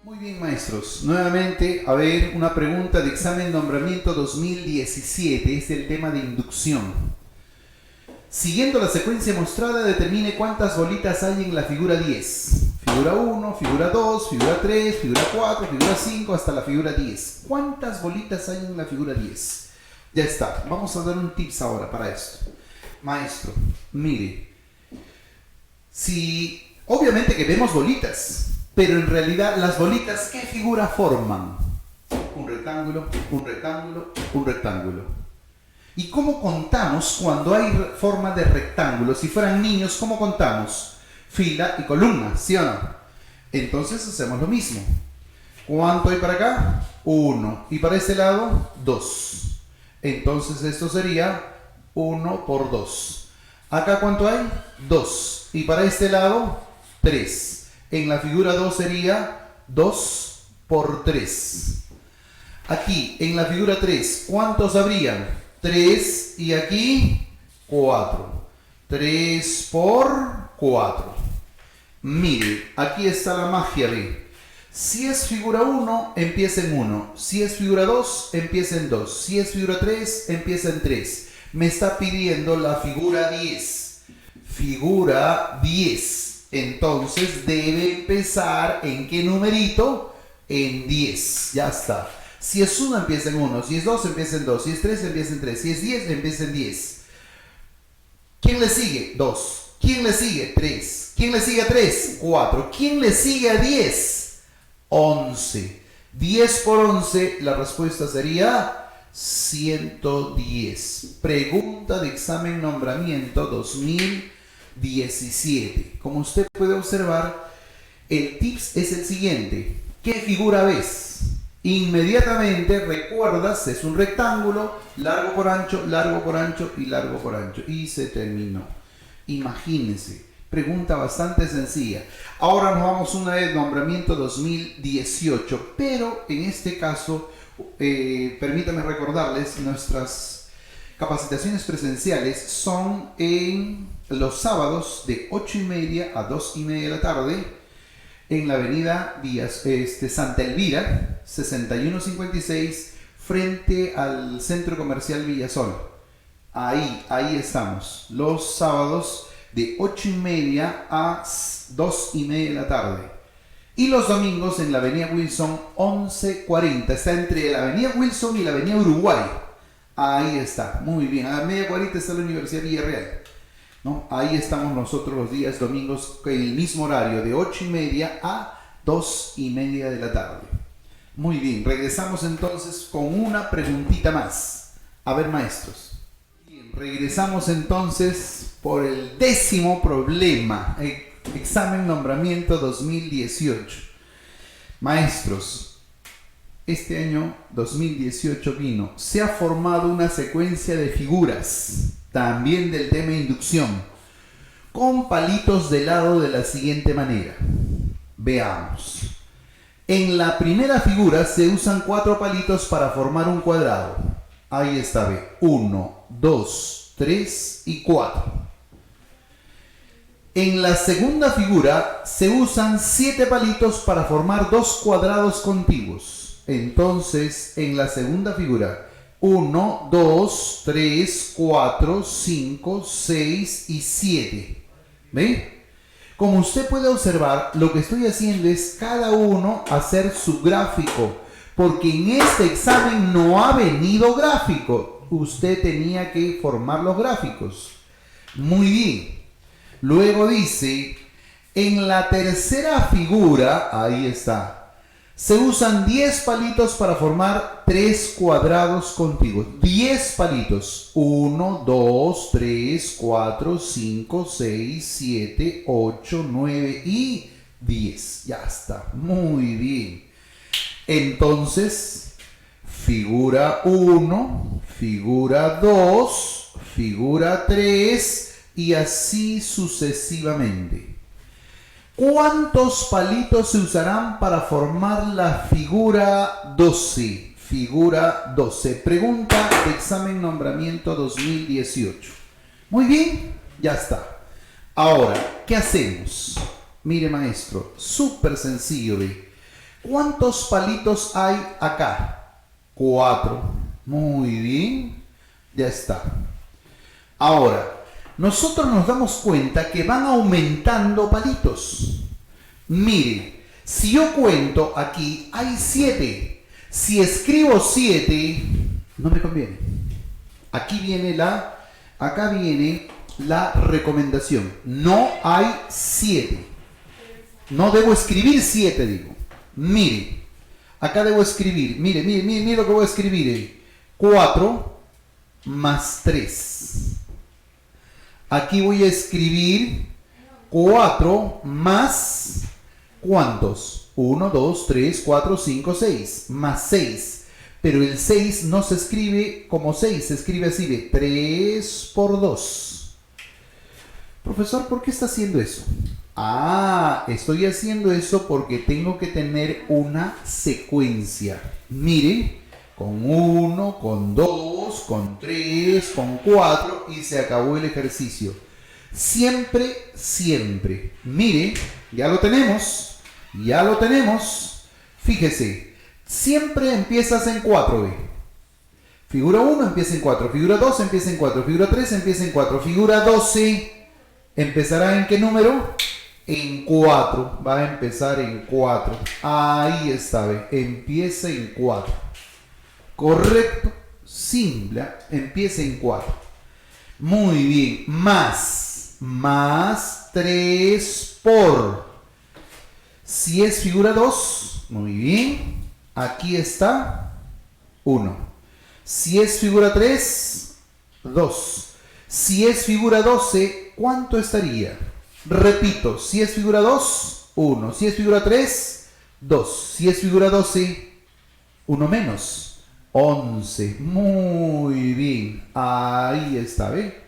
Muy bien, maestros, nuevamente, a ver, una pregunta de examen nombramiento 2017, es el tema de inducción. Siguiendo la secuencia mostrada, determine cuántas bolitas hay en la figura 10. Figura 1, figura 2, figura 3, figura 4, figura 5, hasta la figura 10. ¿Cuántas bolitas hay en la figura 10? Ya está, vamos a dar un tips ahora para esto. Maestro, mire, si obviamente que vemos bolitas, pero en realidad las bolitas, ¿qué figura forman? Un rectángulo, un rectángulo, un rectángulo. ¿Y cómo contamos cuando hay forma de rectángulo? Si fueran niños, ¿cómo contamos? Fila y columna, ¿sí o no? Entonces hacemos lo mismo. ¿Cuánto hay para acá? 1. Y para este lado, 2. Entonces esto sería 1 por 2. ¿Acá cuánto hay? 2. Y para este lado, 3. En la figura 2 sería 2 por 3. Aquí, en la figura 3, ¿cuántos habrían? 3 y aquí 4. 3 por 4. Mire, aquí está la magia, ve. Si es figura 1, empieza en 1. Si es figura 2, empieza en 2. Si es figura 3, empieza en 3. Me está pidiendo la figura 10. Figura 10. Entonces debe empezar ¿en qué numerito? En 10. Ya está. Si es 1, empieza en 1. Si es 2, empieza en 2. Si es 3, empieza en 3. Si es 10, empieza en 10. ¿Quién le sigue? 2. ¿Quién le sigue? 3. ¿Quién le sigue a 3? 4. ¿Quién le sigue a 10? 11. 10 por 11, la respuesta sería 110. Pregunta de examen nombramiento 2017. Como usted puede observar, el tips es el siguiente. ¿Qué figura ves? Inmediatamente recuerdas, es un rectángulo, largo por ancho y largo por ancho. Y se terminó. Imagínense, pregunta bastante sencilla. Ahora nos vamos una vez nombramiento 2018, pero en este caso, permítanme recordarles, nuestras capacitaciones presenciales son en los sábados de 8:30 a 2:30 de la tarde, en la avenida Santa Elvira, 6156, frente al Centro Comercial Villasol. Ahí estamos, los sábados de 8:30 a 2:30 de la tarde. Y los domingos en la avenida Wilson, 1140. Está entre la avenida Wilson y la avenida Uruguay. Ahí está, muy bien. A media cuadrita está la Universidad Villarreal, ¿no? Ahí estamos nosotros los días domingos en el mismo horario, de 8:30 a 2:30 de la tarde. Muy bien, regresamos entonces con una preguntita más. A ver, maestros. Bien, regresamos entonces por el 10º problema. Examen nombramiento 2018. Maestros, este año 2018 vino, se ha formado una secuencia de figuras, también del tema inducción, con palitos de lado de la siguiente manera. Veamos. En la primera figura se usan 4 palitos para formar un cuadrado. Ahí está, ve. 1, 2, 3 y 4. En la segunda figura se usan 7 palitos para formar 2 cuadrados contiguos. Entonces, en la segunda figura, 1, 2, 3, 4, 5, 6 y 7. ¿Ve? Como usted puede observar, lo que estoy haciendo es cada uno hacer su gráfico, porque en este examen no ha venido gráfico. Usted tenía que formar los gráficos. Muy bien. Luego dice, en la tercera figura, ahí está, se usan 10 palitos para formar 3 cuadrados contiguos. 10 palitos. 1, 2, 3, 4, 5, 6, 7, 8, 9 y 10. Ya está. Muy bien. Entonces, figura 1, figura 2, figura 3 y así sucesivamente. ¿Cuántos palitos se usarán para formar la figura 12? Figura 12. Pregunta de examen nombramiento 2018. Muy bien, ya está. Ahora, ¿qué hacemos? Mire, maestro, súper sencillo, ¿ve? ¿Cuántos palitos hay acá? 4. Muy bien, ya está. Ahora, nosotros nos damos cuenta que van aumentando palitos. Mire, si yo cuento aquí, hay 7. Si escribo 7, no me conviene. Acá viene la recomendación. No hay 7. No debo escribir 7, digo. Mire, acá debo escribir, mire lo que voy a escribir. 4 más 3. Aquí voy a escribir 4 más, ¿cuántos? 1, 2, 3, 4, 5, 6. Más 6. Pero el 6 no se escribe como 6, se escribe así de 3 por 2. Profesor, ¿por qué está haciendo eso? Estoy haciendo eso porque tengo que tener una secuencia. Mire. Con 1, con 2, con 3, con 4 y se acabó el ejercicio. Siempre, siempre. Mire, ya lo tenemos. Fíjese, siempre empiezas en 4, ¿ve? Figura 1 empieza en 4, figura 2 empieza en 4, figura 3 empieza en 4, figura 12 empezará ¿en qué número? En 4, va a empezar en 4. Ahí está, ¿ve? Empieza en 4. Correcto, simple, empieza en 4. Muy bien, más 3 por. Si es figura 2, muy bien, aquí está 1. Si es figura 3, 2. Si es figura 12, ¿cuánto estaría? Repito, si es figura 2, 1. Si es figura 3, 2. Si es figura 12, 1 menos. 11. Muy bien. Ahí está, ¿ve?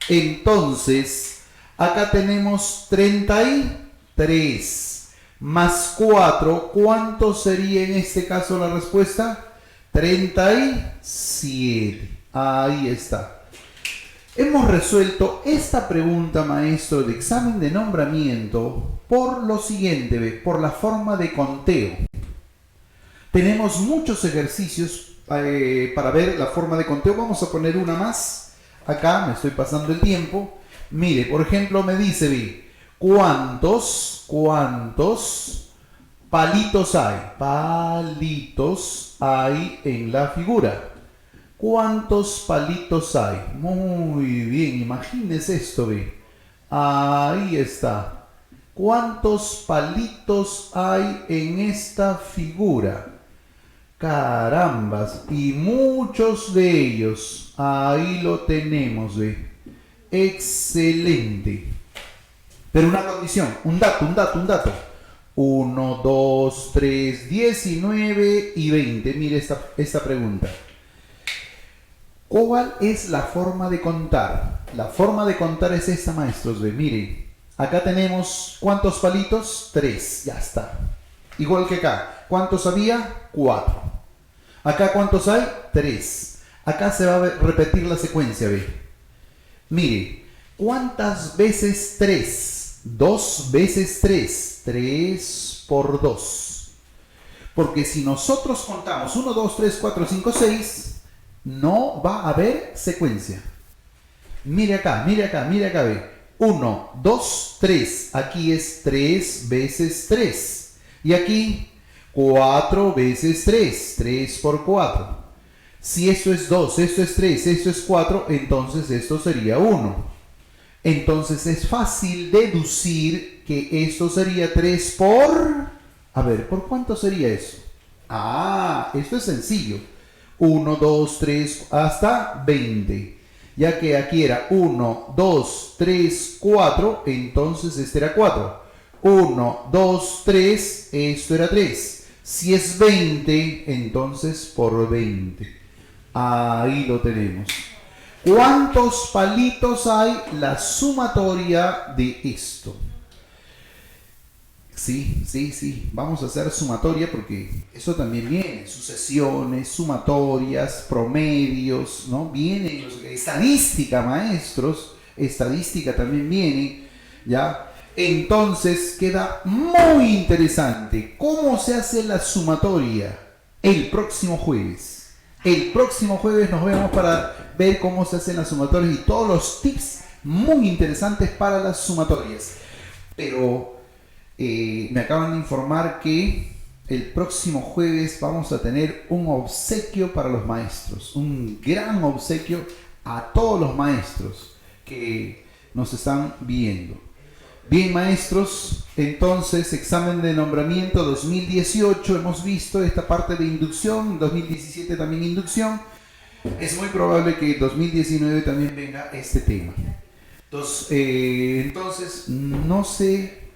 Entonces, acá tenemos 33 más 4. ¿Cuánto sería en este caso la respuesta? 37. Ahí está. Hemos resuelto esta pregunta, maestro, de examen de nombramiento por lo siguiente, ¿ve? Por la forma de conteo. Tenemos muchos ejercicios para ver la forma de conteo. Vamos a poner una más. Acá me estoy pasando el tiempo. Mire, por ejemplo, me dice, ¿ve? ¿Cuántos palitos hay? Palitos hay en la figura. ¿Cuántos palitos hay? Muy bien, imagínese esto, ¿ve? Ahí está. ¿Cuántos palitos hay en esta figura? Carambas, y muchos de ellos. Ahí lo tenemos, ¿ve? Excelente. Pero una condición, un dato. 1, 2, 3, 19 y 20. Mire esta pregunta. ¿Cuál es la forma de contar? La forma de contar es esta, maestros. Ve, miren, acá tenemos ¿cuántos palitos? 3, ya está. Igual que acá. ¿Cuántos había? 4. Acá ¿cuántos hay? 3. Acá se va a repetir la secuencia, ve. Mire, ¿cuántas veces 3? 2 veces 3. 3 por 2. Porque si nosotros contamos 1, 2, 3, 4, 5, 6... no va a haber secuencia. Mire acá, ve. 1, 2, 3. Aquí es 3 veces 3. Y aquí 4 veces 3. 3 por 4. Si esto es 2, esto es 3, esto es 4, entonces esto sería 1. Entonces es fácil deducir que esto sería 3 por... A ver, ¿por cuánto sería eso? Ah, esto es sencillo. 1, 2, 3, hasta 20. Ya que aquí era 1, 2, 3, 4, entonces este era 4. 1, 2, 3, esto era 3. Si es 20, entonces por 20. Ahí lo tenemos. ¿Cuántos palitos hay? La sumatoria de esto. Sí. Vamos a hacer sumatoria porque eso también viene. Sucesiones, sumatorias, promedios, ¿no? Viene estadística, maestros. Estadística también viene, ¿ya? Entonces queda muy interesante. ¿Cómo se hace la sumatoria? El próximo jueves. El próximo jueves nos vemos para ver cómo se hacen las sumatorias y todos los tips muy interesantes para las sumatorias. Pero... me acaban de informar que el próximo jueves vamos a tener un obsequio para los maestros, un gran obsequio a todos los maestros que nos están viendo. Bien, maestros, entonces examen de nombramiento 2018, hemos visto esta parte de inducción, 2017 también inducción, es muy probable que 2019 también venga este tema. Entonces no se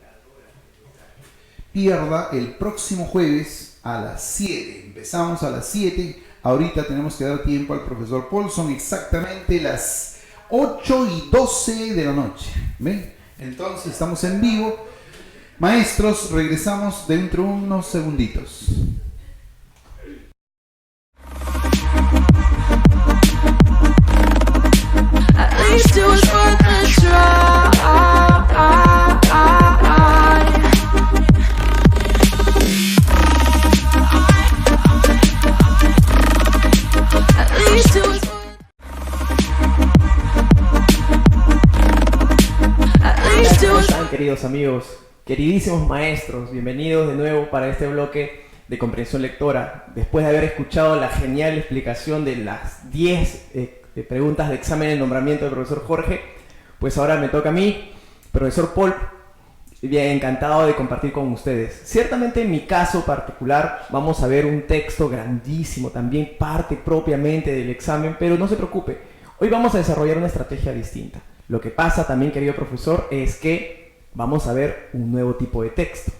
pierda el próximo jueves a las 7. Empezamos a las 7. Ahorita tenemos que dar tiempo al profesor Paul. Son exactamente las 8:12 de la noche. ¿Ven? Entonces estamos en vivo. Maestros, regresamos dentro de unos segunditos. Queridos amigos, queridísimos maestros, bienvenidos de nuevo para este bloque de comprensión lectora. Después de haber escuchado la genial explicación de las 10 preguntas de examen de nombramiento del profesor Jorge, pues ahora me toca a mí, profesor Paul, bien encantado de compartir con ustedes. Ciertamente en mi caso particular vamos a ver un texto grandísimo, también parte propiamente del examen, pero no se preocupe, hoy vamos a desarrollar una estrategia distinta. Lo que pasa también, querido profesor, es que vamos a ver un nuevo tipo de texto.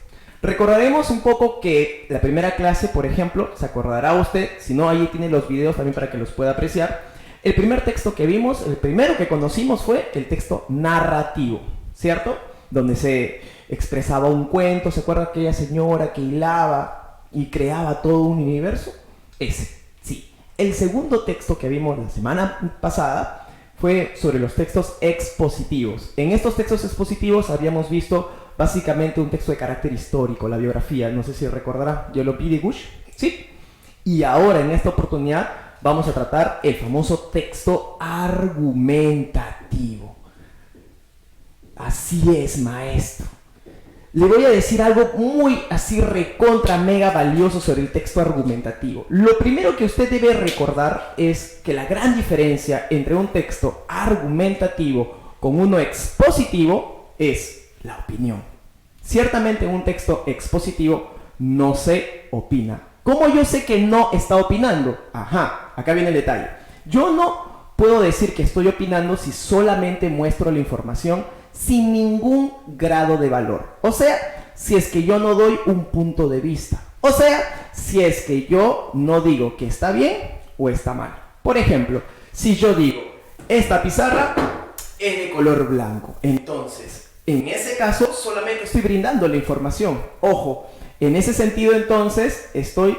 Recordaremos un poco que la primera clase, por ejemplo, se acordará usted, si no, ahí tiene los videos también para que los pueda apreciar. El primer texto que vimos, el primero que conocimos fue el texto narrativo, ¿cierto? Donde se expresaba un cuento, ¿se acuerda aquella señora que hilaba y creaba todo un universo? Ese, sí. El segundo texto que vimos la semana pasada fue sobre los textos expositivos. En estos textos expositivos habíamos visto básicamente un texto de carácter histórico, la biografía, no sé si recordará, Yellow-Pidi Gush, ¿sí? Y ahora en esta oportunidad vamos a tratar el famoso texto argumentativo. Así es, maestro. Le voy a decir algo muy así recontra mega valioso sobre el texto argumentativo. Lo primero que usted debe recordar es que la gran diferencia entre un texto argumentativo con uno expositivo es la opinión. Ciertamente en un texto expositivo no se opina. ¿Cómo yo sé que no está opinando? Ajá, acá viene el detalle. Yo no puedo decir que estoy opinando si solamente muestro la información sin ningún grado de valor. O sea, si es que yo no doy un punto de vista. O sea, si es que yo no digo que está bien o está mal. Por ejemplo, si yo digo, esta pizarra es de color blanco, entonces, en ese caso, solamente estoy brindando la información. Ojo, en ese sentido, entonces, estoy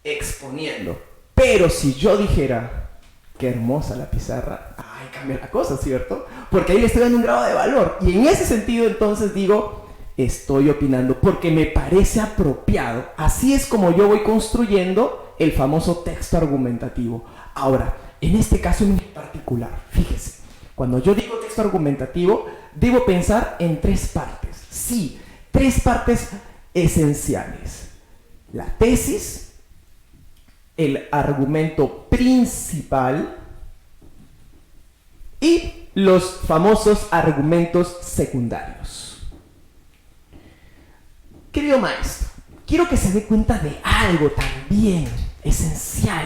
exponiendo. Pero si yo dijera, qué hermosa la pizarra, ay, cambia la cosa, ¿cierto? Porque ahí le estoy dando un grado de valor. Y en ese sentido, entonces, digo, estoy opinando porque me parece apropiado. Así es como yo voy construyendo el famoso texto argumentativo. Ahora, en este caso en particular, fíjese, cuando yo digo texto argumentativo, debo pensar en tres partes. Sí, tres partes esenciales. La tesis, el argumento principal y los famosos argumentos secundarios. Querido maestro, quiero que se dé cuenta de algo también esencial,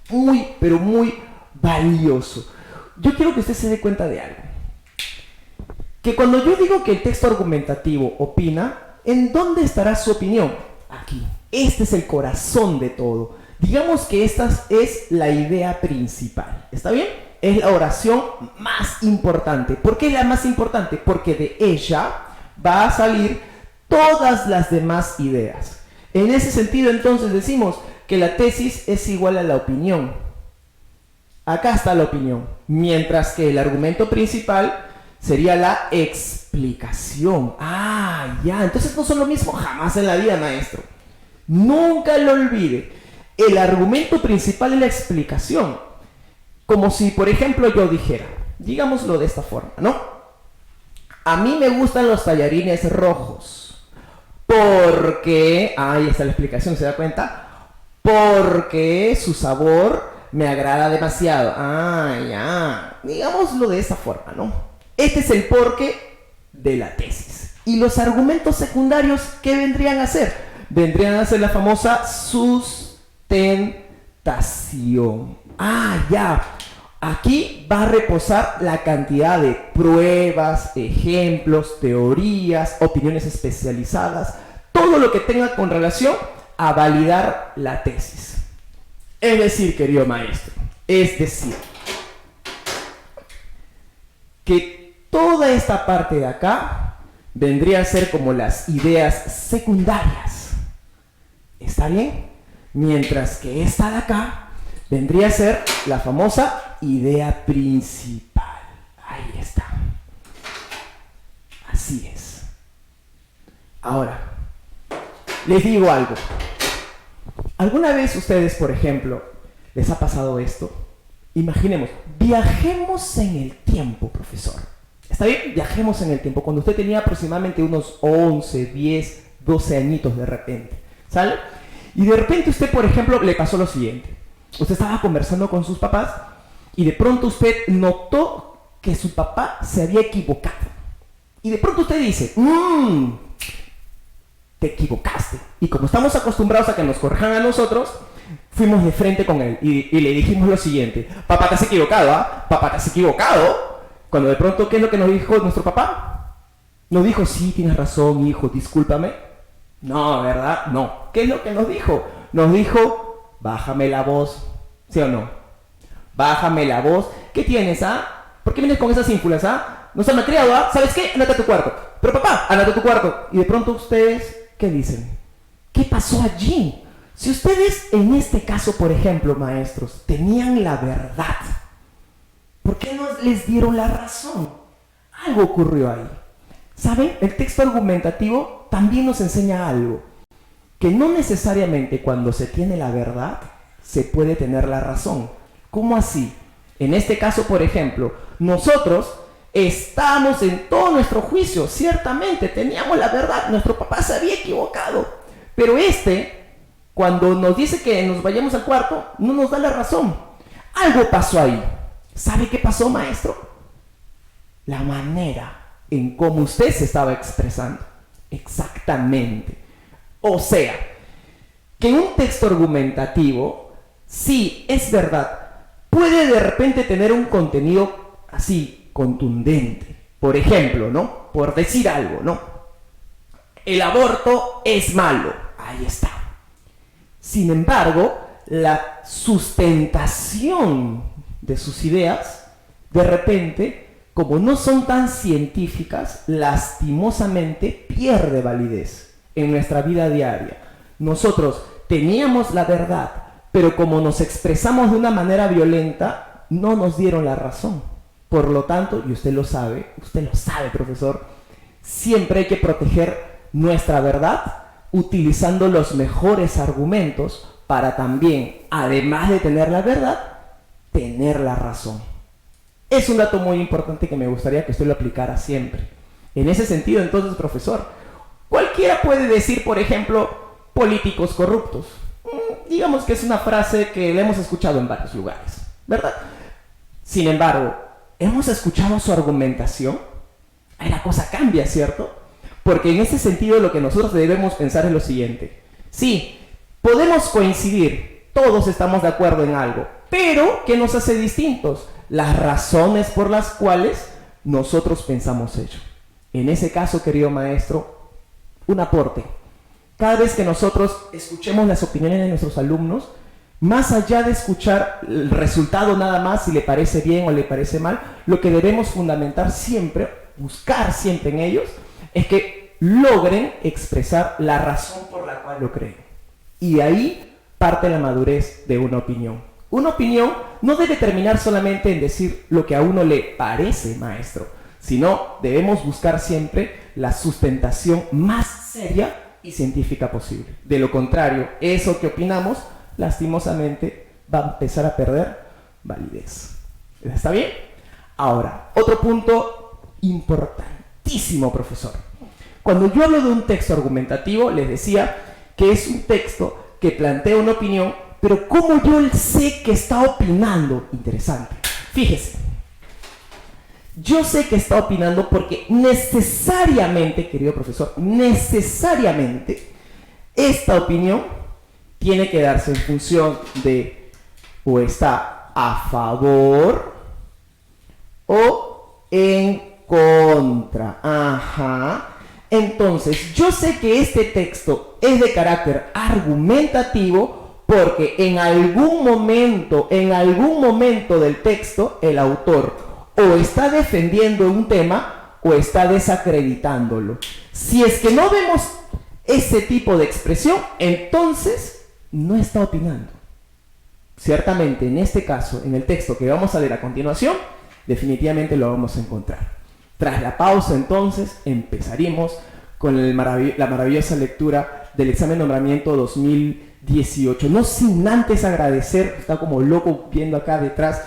muy, pero muy valioso. Yo quiero que usted se dé cuenta de algo. Que cuando yo digo que el texto argumentativo opina, ¿en dónde estará su opinión? Aquí. Este es el corazón de todo. Digamos que esta es la idea principal. ¿Está bien? Es la oración más importante. ¿Por qué es la más importante? Porque de ella va a salir todas las demás ideas. En ese sentido, entonces, decimos que la tesis es igual a la opinión. Acá está la opinión. Mientras que el argumento principal sería la explicación. Ah, ya. Entonces no son lo mismo jamás en la vida, maestro. Nunca lo olvide. El argumento principal es la explicación. Como si, por ejemplo, yo dijera, digámoslo de esta forma, ¿no? A mí me gustan los tallarines rojos. Porque, ahí está la explicación, ¿se da cuenta? Porque su sabor me agrada demasiado. Ah, ya. Digámoslo de esta forma, ¿no? Este es el porqué de la tesis. Y los argumentos secundarios, ¿qué vendrían a ser? Vendrían a ser la famosa sustentación. Ah, ya. Aquí va a reposar la cantidad de pruebas, ejemplos, teorías, opiniones especializadas, todo lo que tenga con relación a validar la tesis. Es decir, querido maestro, es decir, que toda esta parte de acá vendría a ser como las ideas secundarias. ¿Está bien? Mientras que esta de acá vendría a ser la famosa idea principal. Ahí está. Así es. Ahora, les digo algo. ¿Alguna vez ustedes, por ejemplo, les ha pasado esto? Imaginemos, viajemos en el tiempo, profesor. ¿Está bien? Viajemos en el tiempo. Cuando usted tenía aproximadamente unos 11, 10, 12 añitos de repente. ¿Sale? Y de repente usted, por ejemplo, le pasó lo siguiente. Usted estaba conversando con sus papás y de pronto usted notó que su papá se había equivocado. Y de pronto usted dice, te equivocaste. Y como estamos acostumbrados a que nos corrijan a nosotros, fuimos de frente con él y le dijimos lo siguiente: papá, te has equivocado, ¿ah? Papá, te has equivocado. Cuando de pronto, ¿qué es lo que nos dijo nuestro papá? Nos dijo, sí, tienes razón, hijo, discúlpame. No, ¿verdad? No. ¿Qué es lo que nos dijo? Nos dijo, bájame la voz. ¿Sí o no? Bájame la voz. ¿Qué tienes, ah? ¿Por qué vienes con esas ínfulas, ah? Nos han criado, ah. ¿Sabes qué? Andate a tu cuarto. Pero papá, andate a tu cuarto. Y de pronto ustedes, ¿qué dicen? ¿Qué pasó allí? Si ustedes, en este caso, por ejemplo, maestros, tenían la verdad, ¿por qué no les dieron la razón? Algo ocurrió ahí. ¿Saben? El texto argumentativo también nos enseña algo. Que no necesariamente cuando se tiene la verdad, se puede tener la razón. ¿Cómo así? En este caso, por ejemplo, nosotros estamos en todo nuestro juicio. Ciertamente, teníamos la verdad. Nuestro papá se había equivocado. Pero cuando nos dice que nos vayamos al cuarto, no nos da la razón. Algo pasó ahí. ¿Sabe qué pasó, maestro? La manera en cómo usted se estaba expresando. Exactamente. O sea, que un texto argumentativo, sí, es verdad, puede de repente tener un contenido así, contundente. Por ejemplo, ¿no? Por decir algo, ¿no? El aborto es malo. Ahí está. Sin embargo, la sustentación de sus ideas, de repente, como no son tan científicas, lastimosamente pierde validez en nuestra vida diaria. Nosotros teníamos la verdad, pero como nos expresamos de una manera violenta, no nos dieron la razón. Por lo tanto, y usted lo sabe, profesor, siempre hay que proteger nuestra verdad utilizando los mejores argumentos para también, además de tener la verdad, tener la razón. Es un dato muy importante que me gustaría que usted lo aplicara siempre. En ese sentido, entonces, profesor, cualquiera puede decir, por ejemplo, políticos corruptos. Digamos que es una frase que la hemos escuchado en varios lugares, ¿verdad? Sin embargo, ¿hemos escuchado su argumentación? Ahí la cosa cambia, ¿cierto? Porque en ese sentido lo que nosotros debemos pensar es lo siguiente. Sí, podemos coincidir, todos estamos de acuerdo en algo, pero ¿qué nos hace distintos? Las razones por las cuales nosotros pensamos ello. En ese caso, querido maestro, un aporte. Cada vez que nosotros escuchemos las opiniones de nuestros alumnos, más allá de escuchar el resultado nada más, si le parece bien o le parece mal, lo que debemos fundamentar siempre, buscar siempre en ellos, es que logren expresar la razón por la cual lo creen. Y ahí parte la madurez de una opinión. Una opinión no debe terminar solamente en decir lo que a uno le parece, maestro, sino debemos buscar siempre la sustentación más seria y científica posible. De lo contrario, eso que opinamos, lastimosamente, va a empezar a perder validez. ¿Está bien? Ahora, otro punto importantísimo, profesor. Cuando yo hablo de un texto argumentativo, les decía que es un texto que plantea una opinión, pero ¿cómo yo sé que está opinando? Interesante. Fíjese. Yo sé que está opinando porque necesariamente, querido profesor, necesariamente esta opinión tiene que darse en función de o está a favor o en contra. Ajá. Entonces, yo sé que este texto es de carácter argumentativo porque en algún momento del texto, el autor o está defendiendo un tema o está desacreditándolo. Si es que no vemos ese tipo de expresión, entonces no está opinando. Ciertamente, en este caso, en el texto que vamos a ver a continuación, definitivamente lo vamos a encontrar. Tras la pausa, entonces, empezaremos con la maravillosa lectura del examen de nombramiento 2018. No sin antes agradecer, está como loco viendo acá detrás,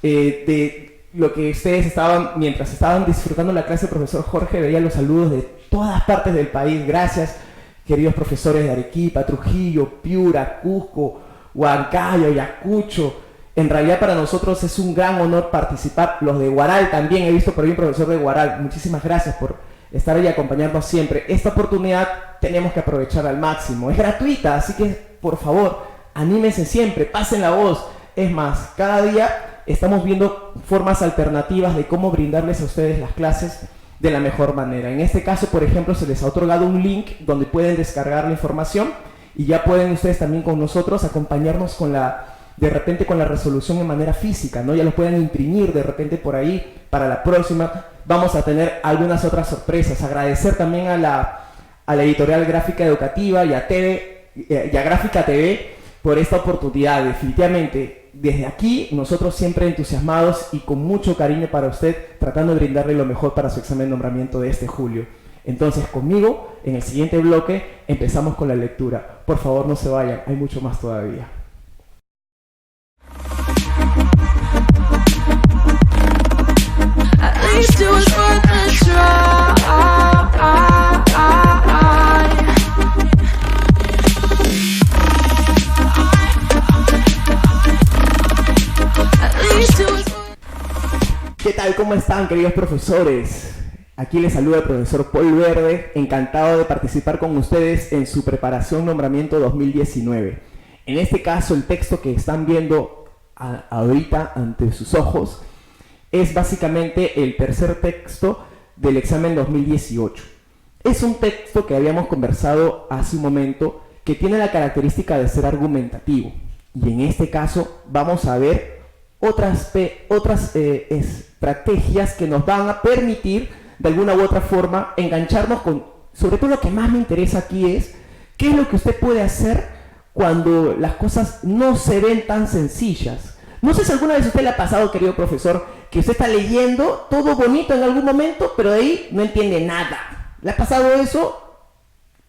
de lo que ustedes estaban, mientras estaban disfrutando la clase, el profesor Jorge veía los saludos de todas partes del país. Gracias, queridos profesores de Arequipa, Trujillo, Piura, Cusco, Huancayo, Ayacucho. En realidad para nosotros es un gran honor participar. Los de Huaral también, he visto por ahí un profesor de Huaral. Muchísimas gracias por estar ahí y acompañarnos siempre. Esta oportunidad tenemos que aprovechar al máximo. Es gratuita, así que por favor, anímense siempre, pasen la voz. Es más, cada día estamos viendo formas alternativas de cómo brindarles a ustedes las clases de la mejor manera. En este caso, por ejemplo, se les ha otorgado un link donde pueden descargar la información y ya pueden ustedes también con nosotros acompañarnos con de repente con la resolución de manera física, ¿no? Ya lo pueden imprimir de repente por ahí para la próxima. Vamos a tener algunas otras sorpresas. Agradecer también a la editorial Gráfica Educativa y a Gráfica TV por esta oportunidad. Definitivamente, desde aquí, nosotros siempre entusiasmados y con mucho cariño para usted, tratando de brindarle lo mejor para su examen de nombramiento de este julio. Entonces, conmigo, en el siguiente bloque, empezamos con la lectura. Por favor, no se vayan, hay mucho más todavía. ¿Qué tal? ¿Cómo están, queridos profesores? Aquí les saluda el profesor Paul Verde, encantado de participar con ustedes en su preparación nombramiento 2019. En este caso, el texto que están viendo ahorita ante sus ojos es básicamente el tercer texto del examen 2018. Es un texto que habíamos conversado hace un momento que tiene la característica de ser argumentativo. Y en este caso vamos a ver otras estrategias que nos van a permitir de alguna u otra forma engancharnos con, sobre todo lo que más me interesa aquí es, ¿qué es lo que usted puede hacer cuando las cosas no se ven tan sencillas? No sé si alguna vez a usted le ha pasado, querido profesor, que usted está leyendo todo bonito en algún momento, pero de ahí no entiende nada. ¿Le ha pasado eso?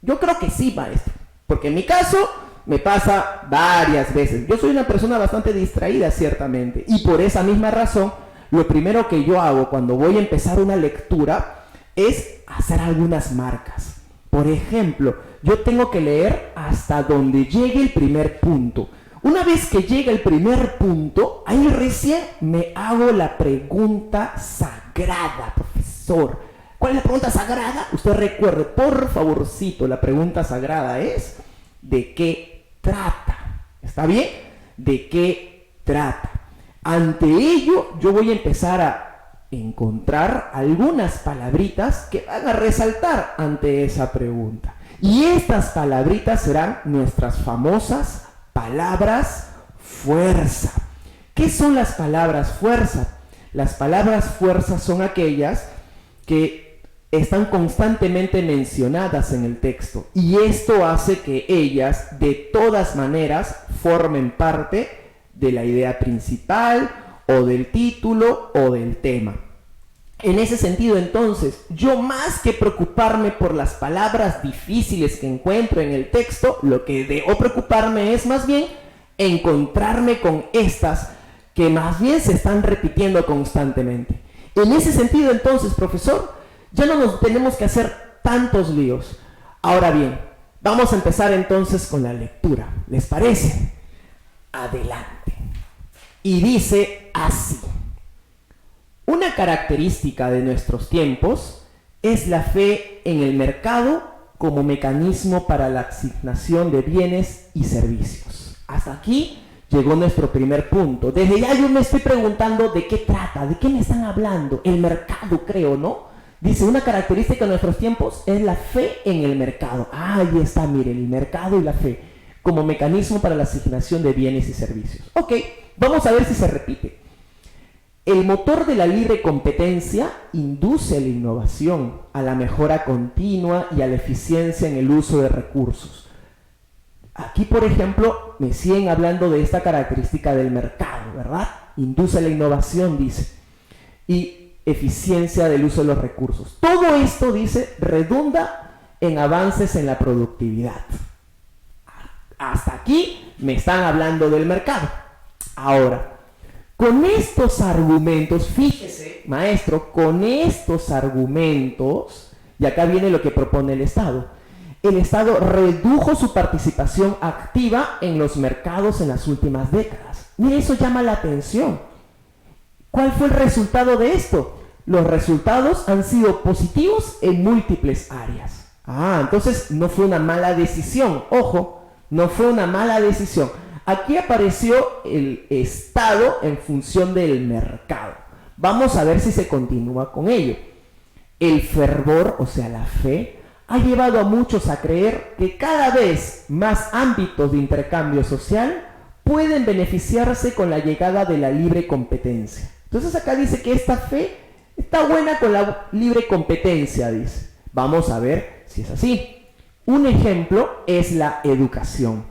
Yo creo que sí, maestro. Porque en mi caso me pasa varias veces. Yo soy una persona bastante distraída, ciertamente. Y por esa misma razón, lo primero que yo hago cuando voy a empezar una lectura es hacer algunas marcas. Por ejemplo, yo tengo que leer hasta donde llegue el primer punto. Una vez que llega el primer punto, ahí recién me hago la pregunta sagrada, profesor. ¿Cuál es la pregunta sagrada? Usted recuerde, por favorcito, la pregunta sagrada es ¿de qué trata? ¿Está bien? ¿De qué trata? Ante ello, yo voy a empezar a encontrar algunas palabritas que van a resaltar ante esa pregunta. Y estas palabritas serán nuestras famosas palabras fuerza. ¿Qué son las palabras fuerza? Las palabras fuerza son aquellas que están constantemente mencionadas en el texto y esto hace que ellas de todas maneras formen parte de la idea principal o del título o del tema. En ese sentido, entonces, yo más que preocuparme por las palabras difíciles que encuentro en el texto, lo que debo preocuparme es más bien encontrarme con estas que más bien se están repitiendo constantemente. En ese sentido, entonces, profesor, ya no nos tenemos que hacer tantos líos. Ahora bien, vamos a empezar entonces con la lectura. ¿Les parece? Adelante. Y dice así. Una característica de nuestros tiempos es la fe en el mercado como mecanismo para la asignación de bienes y servicios. Hasta aquí llegó nuestro primer punto. Desde ya yo me estoy preguntando de qué trata, de qué me están hablando. El mercado, creo, ¿no? Dice, una característica de nuestros tiempos es la fe en el mercado. Ahí está, miren, el mercado y la fe como mecanismo para la asignación de bienes y servicios. Ok, vamos a ver si se repite. El motor de la libre competencia induce a la innovación, a la mejora continua y a la eficiencia en el uso de recursos. Aquí, por ejemplo, me siguen hablando de esta característica del mercado, ¿verdad? Induce a la innovación, dice, y eficiencia del uso de los recursos. Todo esto, dice, redunda en avances en la productividad. Hasta aquí me están hablando del mercado. Ahora, con estos argumentos, fíjese, maestro, con estos argumentos, y acá viene lo que propone el Estado. El Estado redujo su participación activa en los mercados en las últimas décadas. Mire, eso llama la atención. ¿Cuál fue el resultado de esto? Los resultados han sido positivos en múltiples áreas. Entonces no fue una mala decisión. Ojo, no fue una mala decisión. Aquí apareció el Estado en función del mercado. Vamos a ver si se continúa con ello. El fervor, o sea, la fe, ha llevado a muchos a creer que cada vez más ámbitos de intercambio social pueden beneficiarse con la llegada de la libre competencia. Entonces acá dice que esta fe está buena con la libre competencia, dice. Vamos a ver si es así. Un ejemplo es la educación,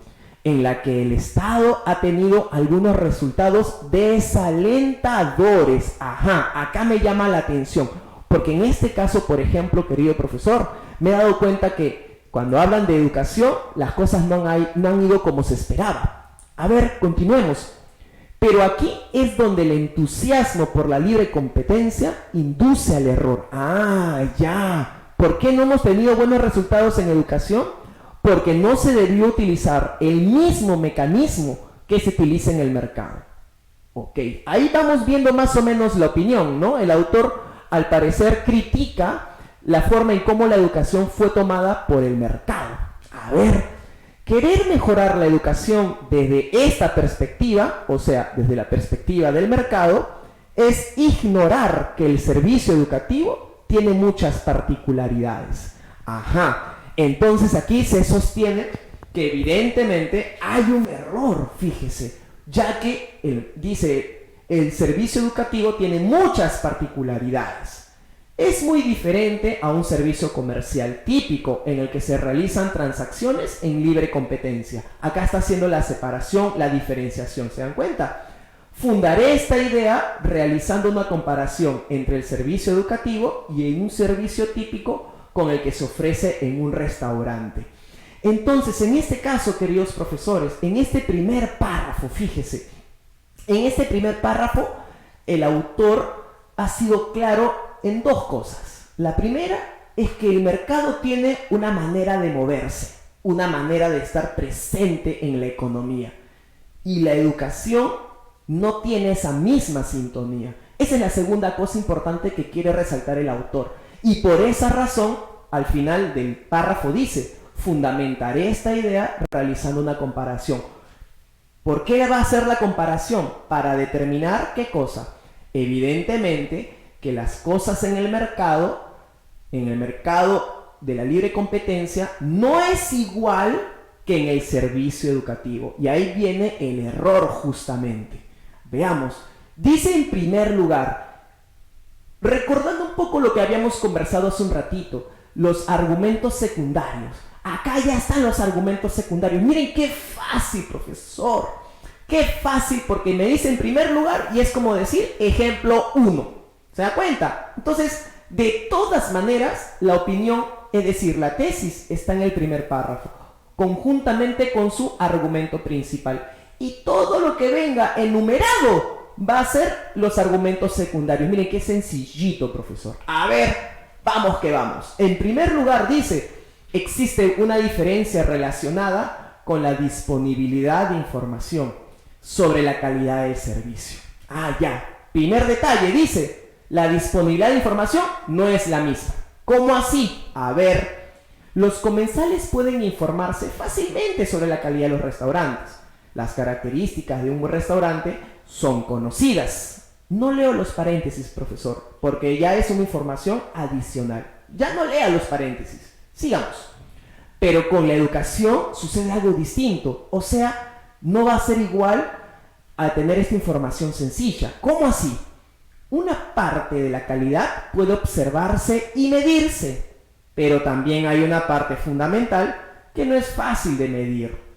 en la que el Estado ha tenido algunos resultados desalentadores. Acá me llama la atención, porque en este caso, por ejemplo, querido profesor, me he dado cuenta que cuando hablan de educación, las cosas no han ido como se esperaba. A ver, continuemos. Pero aquí es donde el entusiasmo por la libre competencia induce al error. ¿Por qué no hemos tenido buenos resultados en educación? Porque no se debió utilizar el mismo mecanismo que se utiliza en el mercado. Ok, ahí vamos viendo más o menos la opinión, ¿no? El autor, al parecer, critica la forma en cómo la educación fue tomada por el mercado. A ver, querer mejorar la educación desde esta perspectiva, o sea, desde la perspectiva del mercado, es ignorar que el servicio educativo tiene muchas particularidades. Ajá. Entonces aquí se sostiene que evidentemente hay un error, fíjese, ya que dice el servicio educativo tiene muchas particularidades. Es muy diferente a un servicio comercial típico en el que se realizan transacciones en libre competencia. Acá está haciendo la separación, la diferenciación, ¿se dan cuenta? Fundaré esta idea realizando una comparación entre el servicio educativo y en un servicio típico con el que se ofrece en un restaurante. Entonces, en este caso, queridos profesores, en este primer párrafo, fíjese, en este primer párrafo, el autor ha sido claro en dos cosas. La primera es que el mercado tiene una manera de moverse, una manera de estar presente en la economía. Y la educación no tiene esa misma sintonía. Esa es la segunda cosa importante que quiere resaltar el autor. Y por esa razón, al final del párrafo dice, fundamentaré esta idea realizando una comparación. ¿Por qué va a hacer la comparación? Para determinar qué cosa. Evidentemente que las cosas en el mercado de la libre competencia, no es igual que en el servicio educativo. Y ahí viene el error justamente. Veamos. Dice en primer lugar, recordando un poco lo que habíamos conversado hace un ratito, los argumentos secundarios. Acá ya están los argumentos secundarios. Miren qué fácil, profesor. Qué fácil, porque me dice en primer lugar y es como decir ejemplo 1. ¿Se da cuenta? Entonces, de todas maneras, la opinión, es decir, la tesis está en el primer párrafo, conjuntamente con su argumento principal. Y todo lo que venga enumerado va a ser los argumentos secundarios. Miren qué sencillito, profesor. A ver, vamos que vamos. En primer lugar dice, existe una diferencia relacionada con la disponibilidad de información sobre la calidad del servicio. Ah, ya. Primer detalle, dice, la disponibilidad de información no es la misma. ¿Cómo así? A ver, los comensales pueden informarse fácilmente sobre la calidad de los restaurantes. Las características de un buen restaurante son conocidas. No leo los paréntesis, profesor, porque ya es una información adicional. Ya no lea los paréntesis. Sigamos. Pero con la educación sucede algo distinto. O sea, no va a ser igual a tener esta información sencilla. ¿Cómo así? Una parte de la calidad puede observarse y medirse, pero también hay una parte fundamental que no es fácil de medir.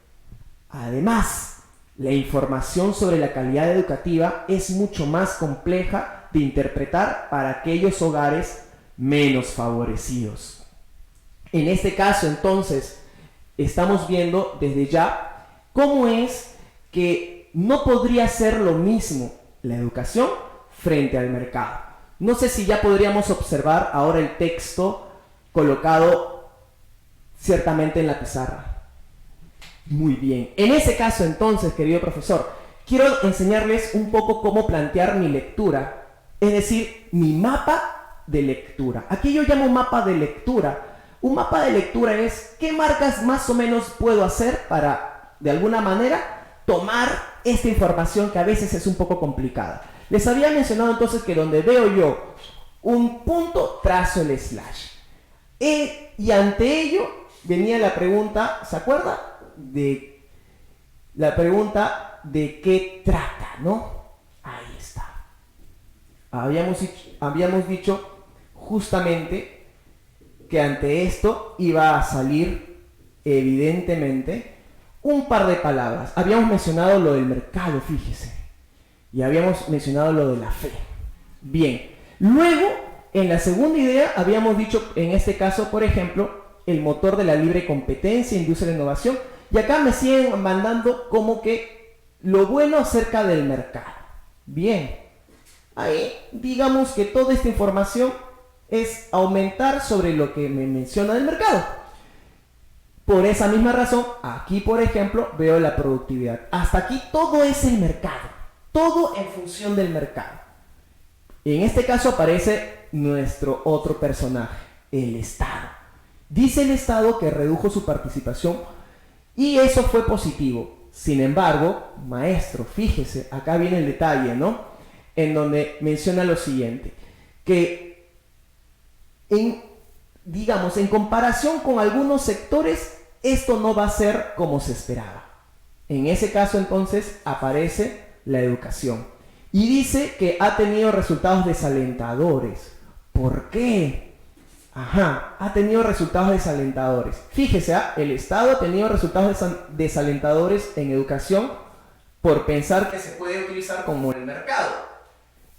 Además, la información sobre la calidad educativa es mucho más compleja de interpretar para aquellos hogares menos favorecidos. En este caso, entonces, estamos viendo desde ya cómo es que no podría ser lo mismo la educación frente al mercado. No sé si ya podríamos observar ahora el texto colocado ciertamente en la pizarra. Muy bien. En ese caso, entonces, querido profesor, quiero enseñarles un poco cómo plantear mi lectura, es decir, mi mapa de lectura. Aquí yo llamo mapa de lectura. Un mapa de lectura es qué marcas más o menos puedo hacer para, de alguna manera, tomar esta información que a veces es un poco complicada. Les había mencionado entonces que donde veo yo un punto, trazo el slash. Y ante ello venía la pregunta, ¿se acuerda? De la pregunta de qué trata, ¿no? Ahí está. Habíamos dicho justamente que ante esto iba a salir evidentemente un par de palabras. Habíamos mencionado lo del mercado, fíjese, y habíamos mencionado lo de la fe. Bien, luego en la segunda idea habíamos dicho, en este caso, por ejemplo, el motor de la libre competencia, industria de innovación. Y acá me siguen mandando como que lo bueno acerca del mercado. Bien, ahí digamos que toda esta información es aumentar sobre lo que me menciona del mercado. Por esa misma razón, aquí por ejemplo veo la productividad. Hasta aquí todo es el mercado, todo en función del mercado. En este caso aparece nuestro otro personaje, el Estado. Dice el Estado que redujo su participación y eso fue positivo. Sin embargo, maestro, fíjese, acá viene el detalle, ¿no? En donde menciona lo siguiente, que digamos, en comparación con algunos sectores, esto no va a ser como se esperaba. En ese caso, entonces, aparece la educación. Y dice que ha tenido resultados desalentadores. ¿Por qué? Ha tenido resultados desalentadores. Fíjese, el Estado ha tenido resultados desalentadores en educación por pensar que se puede utilizar como el mercado.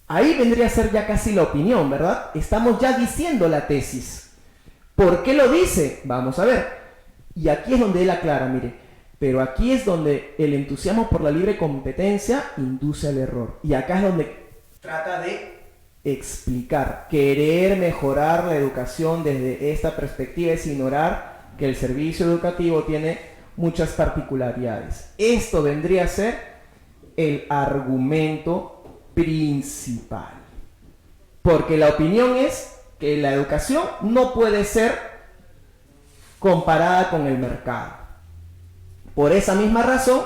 Ahí vendría a ser ya casi la opinión, ¿verdad? Estamos ya diciendo la tesis. ¿Por qué lo dice? Vamos a ver. Y aquí es donde él aclara, mire. Pero aquí es donde el entusiasmo por la libre competencia induce al error. Y acá es donde trata de explicar. Querer mejorar la educación desde esta perspectiva es ignorar que el servicio educativo tiene muchas particularidades. Esto vendría a ser el argumento principal. Porque la opinión es que la educación no puede ser comparada con el mercado. Por esa misma razón,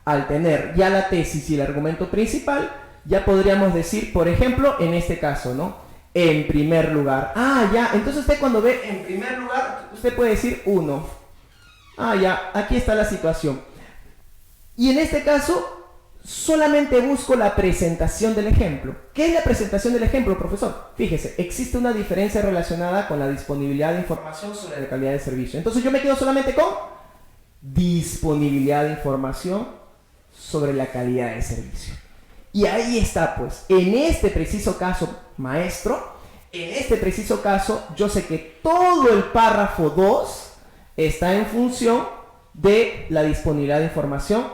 al tener ya la tesis y el argumento principal, ya podríamos decir, por ejemplo, en este caso, ¿no? En primer lugar. Ya, entonces usted cuando ve en primer lugar, usted puede decir 1. Ya, aquí está la situación. Y en este caso, solamente busco la presentación del ejemplo. ¿Qué es la presentación del ejemplo, profesor? Fíjese, existe una diferencia relacionada con la disponibilidad de información sobre la calidad del servicio. Entonces yo me quedo solamente con disponibilidad de información sobre la calidad del servicio. Y ahí está, pues, en este preciso caso, maestro, en este preciso caso, yo sé que todo el párrafo 2 está en función de la disponibilidad de información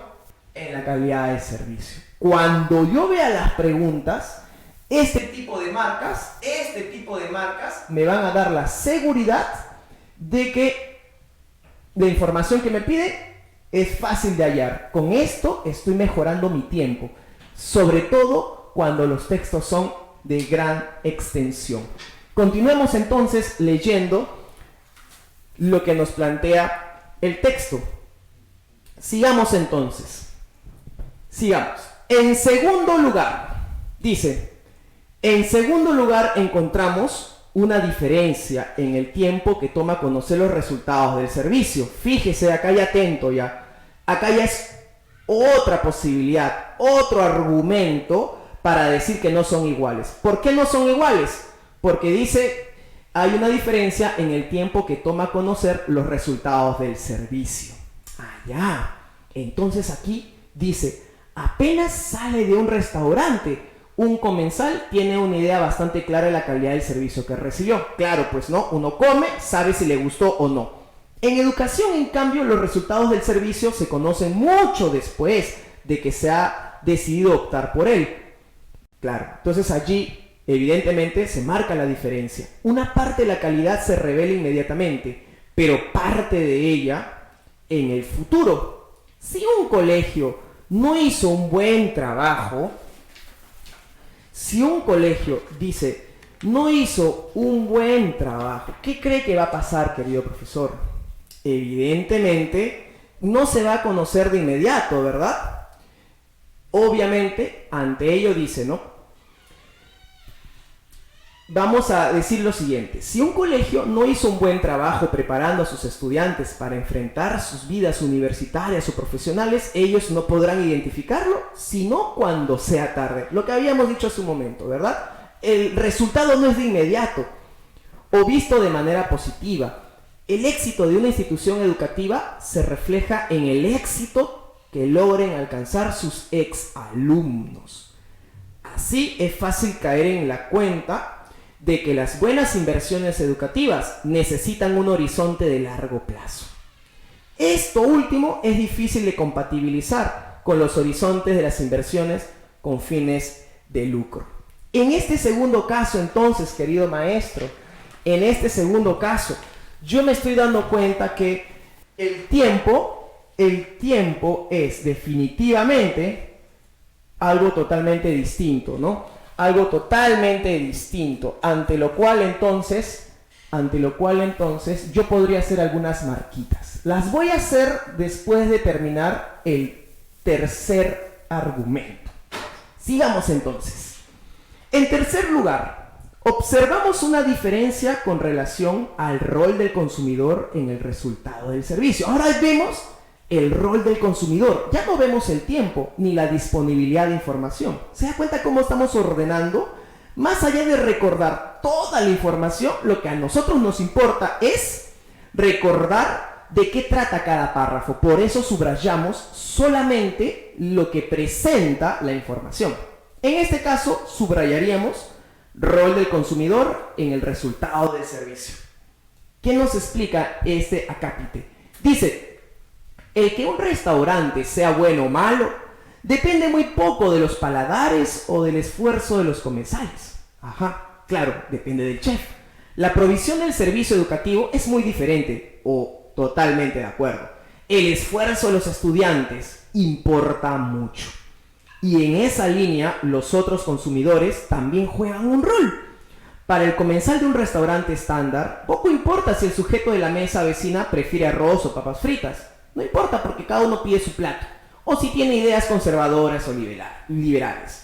en la calidad del servicio. Cuando yo vea las preguntas, este tipo de marcas me van a dar la seguridad de que la información que me pide es fácil de hallar. Con esto estoy mejorando mi tiempo, sobre todo cuando los textos son de gran extensión. Continuemos entonces leyendo lo que nos plantea el texto. Sigamos entonces. Sigamos. En segundo lugar, dice, en segundo lugar encontramos una diferencia en el tiempo que toma conocer los resultados del servicio. Fíjese, acá ya atento ya. Acá ya es otra posibilidad, otro argumento para decir que no son iguales. ¿Por qué no son iguales? Porque dice, hay una diferencia en el tiempo que toma conocer los resultados del servicio. Ya. Entonces aquí dice, apenas sale de un restaurante, un comensal tiene una idea bastante clara de la calidad del servicio que recibió. Claro, pues no, uno come, sabe si le gustó o no. En educación, en cambio, los resultados del servicio se conocen mucho después de que se ha decidido optar por él. Claro, entonces allí, evidentemente, se marca la diferencia. Una parte de la calidad se revela inmediatamente, pero parte de ella en el futuro. Si un colegio no hizo un buen trabajo, si un colegio dice, no hizo un buen trabajo, ¿qué cree que va a pasar, querido profesor? Evidentemente, no se va a conocer de inmediato, ¿verdad? Obviamente, ante ello dice, ¿no? Vamos a decir lo siguiente. Si un colegio no hizo un buen trabajo preparando a sus estudiantes para enfrentar sus vidas universitarias o profesionales, ellos no podrán identificarlo, sino cuando sea tarde. Lo que habíamos dicho hace un momento, ¿verdad? El resultado no es de inmediato o visto de manera positiva. El éxito de una institución educativa se refleja en el éxito que logren alcanzar sus exalumnos. Así es fácil caer en la cuenta de que las buenas inversiones educativas necesitan un horizonte de largo plazo. Esto último es difícil de compatibilizar con los horizontes de las inversiones con fines de lucro. En este segundo caso, entonces, querido maestro, en este segundo caso, yo me estoy dando cuenta que el tiempo es definitivamente algo totalmente distinto, ¿no? Algo totalmente distinto, ante lo cual entonces yo podría hacer algunas marquitas. Las voy a hacer después de terminar el tercer argumento. Sigamos entonces. En tercer lugar, observamos una diferencia con relación al rol del consumidor en el resultado del servicio. Ahora vemos el rol del consumidor. Ya no vemos el tiempo ni la disponibilidad de información. ¿Se da cuenta cómo estamos ordenando? Más allá de recordar toda la información, lo que a nosotros nos importa es recordar de qué trata cada párrafo. Por eso subrayamos solamente lo que presenta la información. En este caso, subrayaríamos rol del consumidor en el resultado del servicio. ¿Qué nos explica este acápite? Dice, el que un restaurante sea bueno o malo depende muy poco de los paladares o del esfuerzo de los comensales. Ajá, claro, depende del chef. La provisión del servicio educativo es muy diferente, o totalmente de acuerdo. El esfuerzo de los estudiantes importa mucho. Y en esa línea, los otros consumidores también juegan un rol. Para el comensal de un restaurante estándar, poco importa si el sujeto de la mesa vecina prefiere arroz o papas fritas. No importa porque cada uno pide su plato. O si tiene ideas conservadoras o liberales.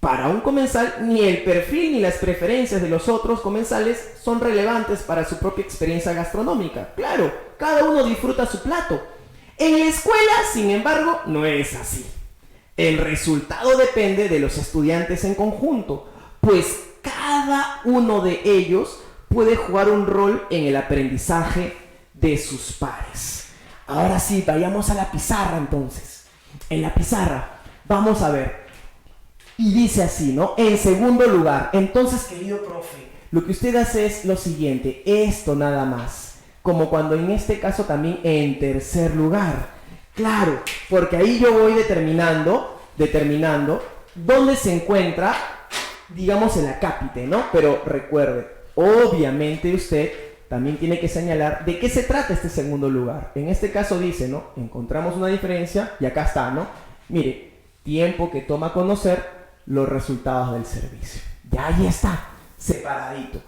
Para un comensal, ni el perfil ni las preferencias de los otros comensales son relevantes para su propia experiencia gastronómica. Claro, cada uno disfruta su plato. En la escuela, sin embargo, no es así. El resultado depende de los estudiantes en conjunto, pues cada uno de ellos puede jugar un rol en el aprendizaje de sus pares. Ahora sí, vayamos a la pizarra entonces. En la pizarra, vamos a ver. Y dice así, ¿no? En segundo lugar, entonces, querido profe, lo que usted hace es lo siguiente, esto nada más. Como cuando en este caso también en tercer lugar. Claro, porque ahí yo voy determinando dónde se encuentra, digamos, el acápite, ¿no? Pero recuerde, obviamente usted también tiene que señalar de qué se trata este segundo lugar. En este caso dice, ¿no? Encontramos una diferencia y acá está, ¿no? Mire, tiempo que toma conocer los resultados del servicio. Ya ahí está, separadito.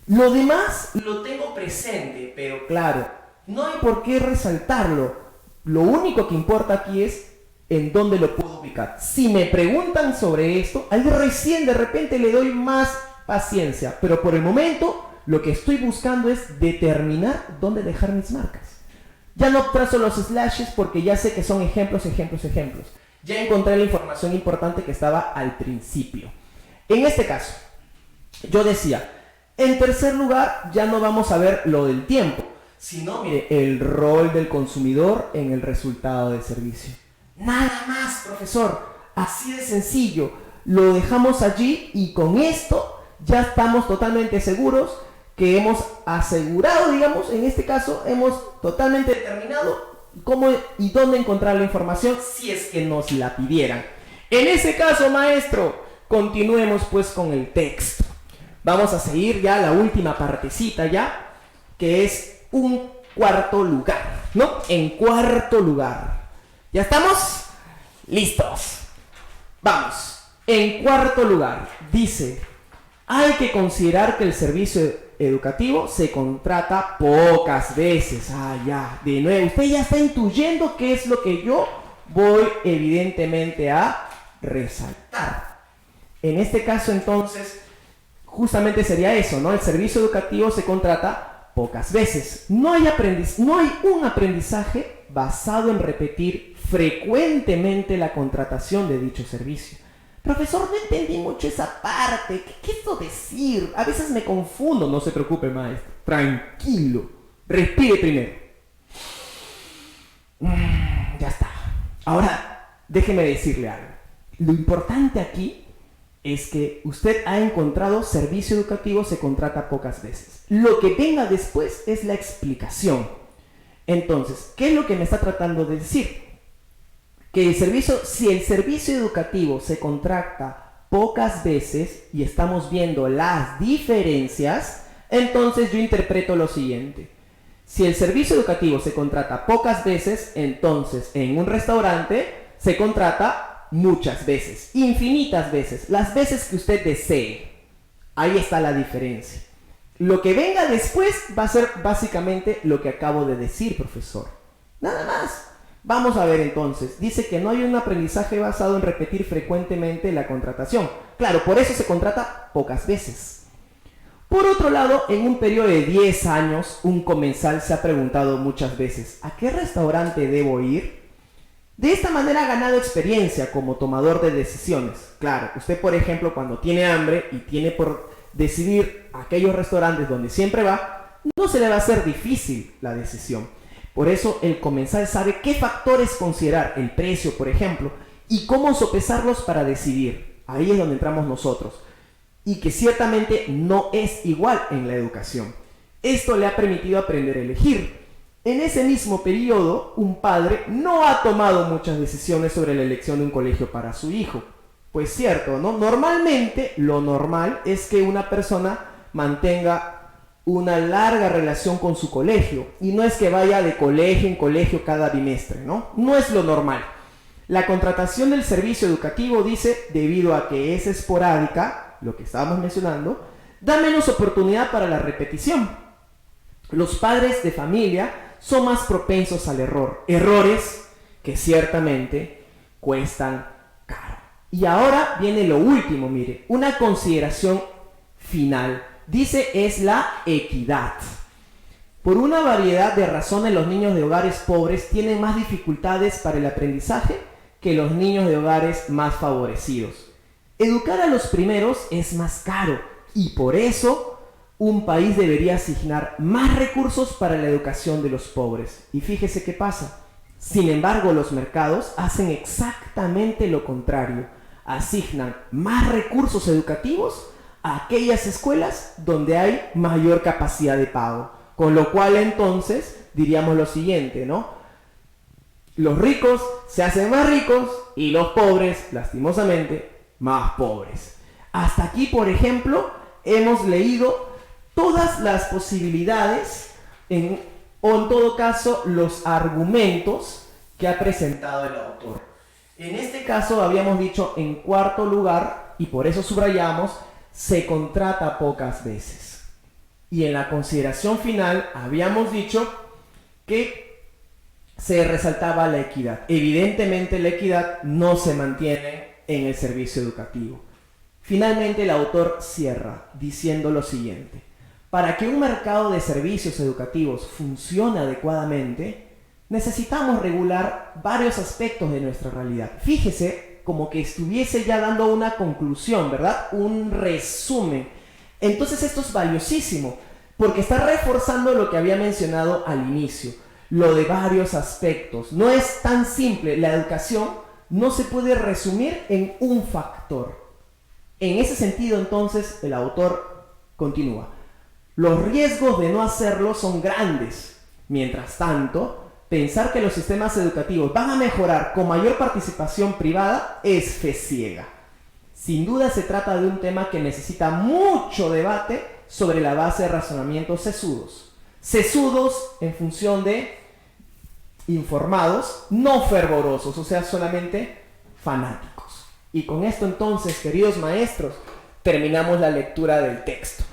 Lo demás lo tengo presente, pero claro, no hay por qué resaltarlo. Lo único que importa aquí es en dónde lo puedo ubicar. Si me preguntan sobre esto, ahí recién de repente le doy más paciencia, pero por el momento lo que estoy buscando es determinar dónde dejar mis marcas. Ya no trazo los slashes porque ya sé que son ejemplos. Ya encontré la información importante que estaba al principio. En este caso, yo decía, en tercer lugar, ya no vamos a ver lo del tiempo, sino, mire, el rol del consumidor en el resultado del servicio. Nada más, profesor, así de sencillo. Lo dejamos allí y con esto ya estamos totalmente seguros que hemos asegurado, digamos, en este caso, hemos totalmente determinado cómo y dónde encontrar la información si es que nos la pidieran. En ese caso, maestro, continuemos pues con el texto. Vamos a seguir ya la última partecita ya, que es un cuarto lugar, ¿no? En cuarto lugar. ¿Ya estamos? Listos. Vamos. En cuarto lugar, dice, hay que considerar que el servicio educativo se contrata pocas veces. Ah, ya, de nuevo, usted ya está intuyendo qué es lo que yo voy evidentemente a resaltar. En este caso, entonces, justamente sería eso, ¿no? El servicio educativo se contrata pocas veces. No hay un aprendizaje basado en repetir frecuentemente la contratación de dicho servicio. Profesor, no entendí mucho esa parte. ¿Qué quiso decir? A veces me confundo. No se preocupe, maestro. Tranquilo. Respire primero. Ya está. Ahora, déjeme decirle algo. Lo importante aquí es que usted ha encontrado servicio educativo se contrata pocas veces. Lo que venga después es la explicación. Entonces, ¿qué es lo que me está tratando de decir? Que si el servicio educativo se contrata pocas veces y estamos viendo las diferencias, entonces yo interpreto lo siguiente. Si el servicio educativo se contrata pocas veces, entonces en un restaurante se contrata muchas veces, infinitas veces, las veces que usted desee. Ahí está la diferencia. Lo que venga después va a ser básicamente lo que acabo de decir, profesor. Nada más. Vamos a ver entonces, dice que no hay un aprendizaje basado en repetir frecuentemente la contratación. Claro, por eso se contrata pocas veces. Por otro lado, en un periodo de 10 años, un comensal se ha preguntado muchas veces, ¿a qué restaurante debo ir? De esta manera ha ganado experiencia como tomador de decisiones. Claro, usted por ejemplo cuando tiene hambre y tiene por decidir aquellos restaurantes donde siempre va, no se le va a hacer difícil la decisión. Por eso el comensal sabe qué factores considerar, el precio por ejemplo, y cómo sopesarlos para decidir. Ahí es donde entramos nosotros. Y que ciertamente no es igual en la educación. Esto le ha permitido aprender a elegir. En ese mismo periodo, un padre no ha tomado muchas decisiones sobre la elección de un colegio para su hijo. Pues cierto, ¿no? Normalmente, lo normal es que una persona mantenga una larga relación con su colegio. Y no es que vaya de colegio en colegio cada bimestre, ¿no? No es lo normal. La contratación del servicio educativo dice, debido a que es esporádica, lo que estábamos mencionando, da menos oportunidad para la repetición. Los padres de familia son más propensos al error. Errores que ciertamente cuestan caro. Y ahora viene lo último, mire, una consideración final. Dice, es la equidad. Por una variedad de razones, los niños de hogares pobres tienen más dificultades para el aprendizaje que los niños de hogares más favorecidos. Educar a los primeros es más caro y por eso un país debería asignar más recursos para la educación de los pobres. Y fíjese qué pasa. Sin embargo, los mercados hacen exactamente lo contrario. Asignan más recursos educativos a aquellas escuelas donde hay mayor capacidad de pago. Con lo cual entonces diríamos lo siguiente, ¿no? Los ricos se hacen más ricos y los pobres, lastimosamente, más pobres. Hasta aquí, por ejemplo, hemos leído todas las posibilidades o en todo caso los argumentos que ha presentado el autor. En este caso habíamos dicho en cuarto lugar, y por eso subrayamos, se contrata pocas veces. Y en la consideración final habíamos dicho que se resaltaba la equidad. Evidentemente la equidad no se mantiene en el servicio educativo. Finalmente el autor cierra diciendo lo siguiente. Para que un mercado de servicios educativos funcione adecuadamente, necesitamos regular varios aspectos de nuestra realidad. Fíjese como que estuviese ya dando una conclusión, ¿verdad? Un resumen. Entonces esto es valiosísimo, porque está reforzando lo que había mencionado al inicio, lo de varios aspectos. No es tan simple, la educación no se puede resumir en un factor. En ese sentido, entonces, el autor continúa. Los riesgos de no hacerlo son grandes. Mientras tanto, pensar que los sistemas educativos van a mejorar con mayor participación privada es fe ciega. Sin duda se trata de un tema que necesita mucho debate sobre la base de razonamientos sesudos. Sesudos en función de informados, no fervorosos, o sea, solamente fanáticos. Y con esto entonces, queridos maestros, terminamos la lectura del texto.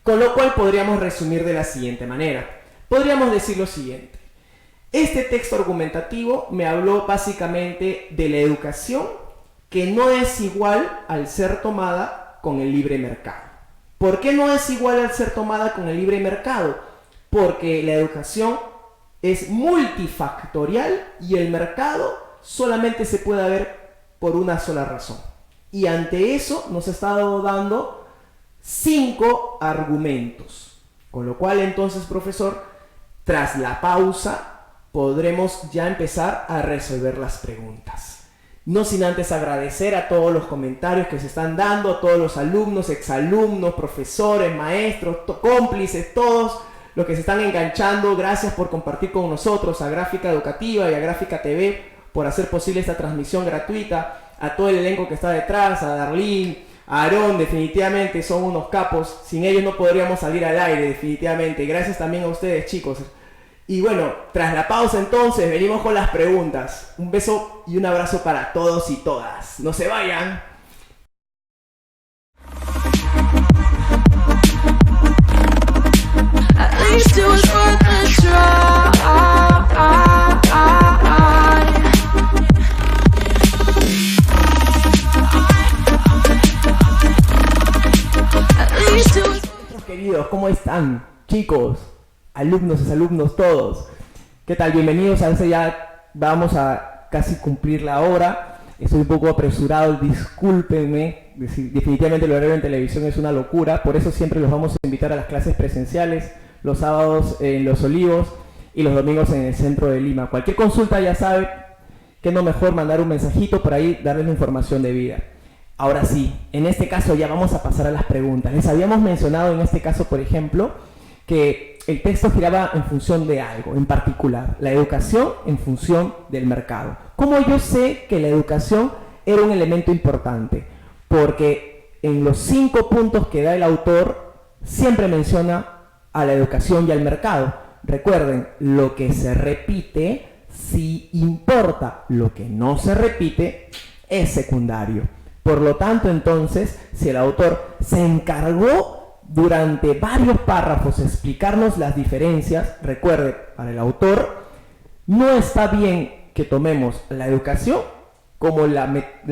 Con lo cual podríamos resumir de la siguiente manera. Podríamos decir lo siguiente. Este texto argumentativo me habló básicamente de la educación que no es igual al ser tomada con el libre mercado. ¿Por qué no es igual al ser tomada con el libre mercado? Porque la educación es multifactorial y el mercado solamente se puede ver por una sola razón. Y ante eso nos ha estado dando 5 argumentos. Con lo cual entonces, profesor, tras la pausa podremos ya empezar a resolver las preguntas. No sin antes agradecer a todos los comentarios que se están dando, a todos los alumnos, exalumnos, profesores, maestros, cómplices, todos los que se están enganchando. Gracias por compartir con nosotros, a Gráfica Educativa y a Gráfica TV, por hacer posible esta transmisión gratuita, a todo el elenco que está detrás, a Darlene, a Aarón, definitivamente son unos capos. Sin ellos no podríamos salir al aire, definitivamente. Gracias también a ustedes, chicos. Y bueno, tras la pausa entonces, venimos con las preguntas. Un beso y un abrazo para todos y todas. No se vayan. queridos, ¿cómo están? Chicos, alumnos, exalumnos, todos. ¿Qué tal? Bienvenidos a este ya, vamos a casi cumplir la hora. Estoy un poco apresurado, discúlpenme. Definitivamente el horario en televisión es una locura, por eso siempre los vamos a invitar a las clases presenciales, los sábados en Los Olivos y los domingos en el centro de Lima. Cualquier consulta ya sabe que no mejor mandar un mensajito por ahí, darles la información debida. Ahora sí, en este caso ya vamos a pasar a las preguntas. Les habíamos mencionado en este caso, por ejemplo, que el texto giraba en función de algo en particular, la educación en función del mercado. ¿Cómo yo sé que la educación era un elemento importante? Porque en los 5 puntos que da el autor siempre menciona a la educación y al mercado. Recuerden, lo que se repite sí importa, lo que no se repite es secundario. Por lo tanto, entonces, si el autor se encargó durante varios párrafos explicarnos las diferencias, recuerde, para el autor no está bien que tomemos la educación como la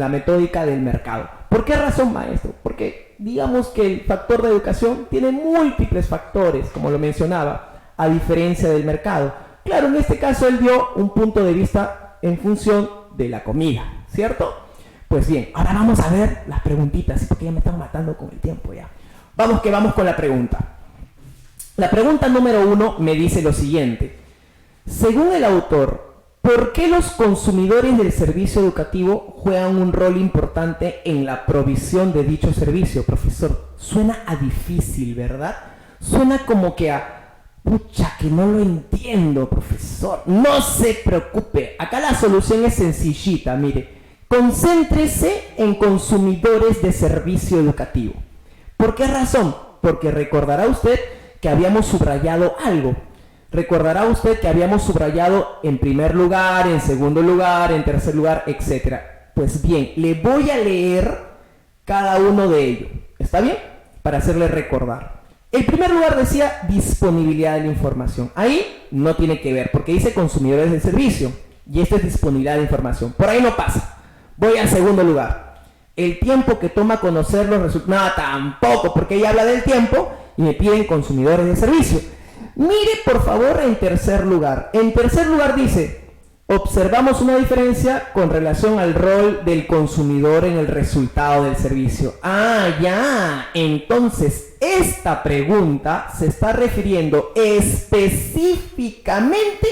metódica del mercado. ¿Por qué razón, maestro? Porque digamos que el factor de educación tiene múltiples factores, como lo mencionaba, a diferencia del mercado. Claro, en este caso él dio un punto de vista en función de la comida, ¿cierto? Pues bien, ahora vamos a ver las preguntitas, porque ya me están matando con el tiempo ya. Vamos con la pregunta. La pregunta número 1 me dice lo siguiente. Según el autor, ¿por qué los consumidores del servicio educativo juegan un rol importante en la provisión de dicho servicio? Profesor, suena a difícil, ¿verdad? Suena como que a... pucha, que no lo entiendo, profesor. No se preocupe, acá la solución es sencillita, mire. Concéntrese en consumidores de servicio educativo. ¿Por qué razón? Porque recordará usted que habíamos subrayado algo. Recordará usted que habíamos subrayado en primer lugar, en segundo lugar, en tercer lugar, etc. Pues bien, le voy a leer cada uno de ellos. ¿Está bien? Para hacerle recordar. El primer lugar decía disponibilidad de la información. Ahí no tiene que ver, porque dice consumidores del servicio. Y esto es disponibilidad de información. Por ahí no pasa. Voy al segundo lugar. El tiempo que toma conocer los resultados. Nada, tampoco, porque ella habla del tiempo y me piden consumidores de servicio. Mire, por favor, en tercer lugar. En tercer lugar dice, observamos una diferencia con relación al rol del consumidor en el resultado del servicio. Ah, ya. Entonces, esta pregunta se está refiriendo específicamente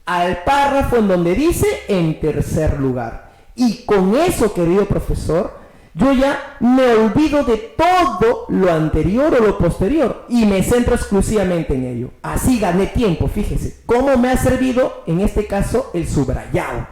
al párrafo en donde dice en tercer lugar. Y con eso, querido profesor, yo ya me olvido de todo lo anterior o lo posterior y me centro exclusivamente en ello. Así gané tiempo, fíjese. ¿Cómo me ha servido, en este caso, el subrayado?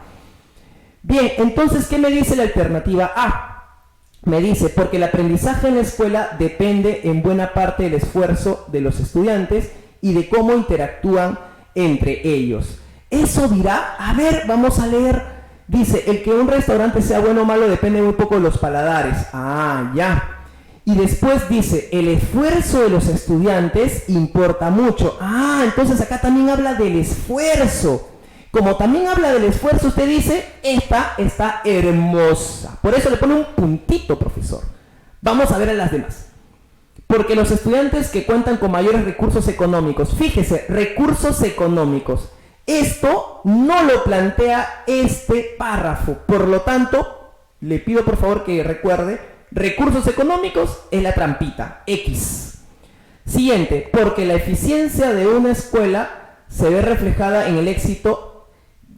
Bien, entonces, ¿qué me dice la alternativa A? Me dice, porque el aprendizaje en la escuela depende en buena parte del esfuerzo de los estudiantes y de cómo interactúan entre ellos. Eso dirá, a ver, vamos a leer. Dice, el que un restaurante sea bueno o malo depende muy poco de los paladares. Ah, ya. Y después dice, el esfuerzo de los estudiantes importa mucho. Ah, entonces acá también habla del esfuerzo. Como también habla del esfuerzo, usted dice, esta está hermosa. Por eso le pone un puntito, profesor. Vamos a ver a las demás. Porque los estudiantes que cuentan con mayores recursos económicos, fíjese, recursos económicos. Esto no lo plantea este párrafo. Por lo tanto, le pido por favor que recuerde, recursos económicos es la trampita, X. Siguiente, porque la eficiencia de una escuela se ve reflejada en el éxito.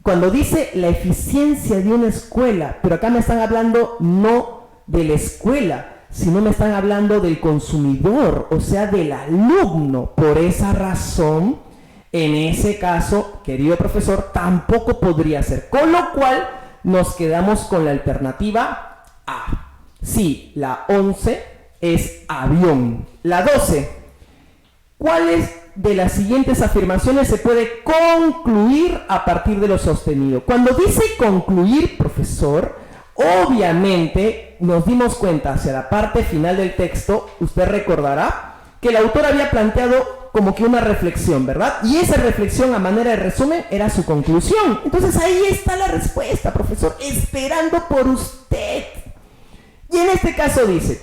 Cuando dice la eficiencia de una escuela, pero acá me están hablando no de la escuela, sino me están hablando del consumidor, o sea, del alumno. Por esa razón, en ese caso, querido profesor, tampoco podría ser. Con lo cual, nos quedamos con la alternativa A. Sí, la 11 es avión. La 12. ¿Cuáles de las siguientes afirmaciones se puede concluir a partir de lo sostenido? Cuando dice concluir, profesor, obviamente nos dimos cuenta hacia la parte final del texto, usted recordará que el autor había planteado como que una reflexión, ¿verdad? Y esa reflexión a manera de resumen era su conclusión. Entonces ahí está la respuesta, profesor, esperando por usted. Y en este caso dice,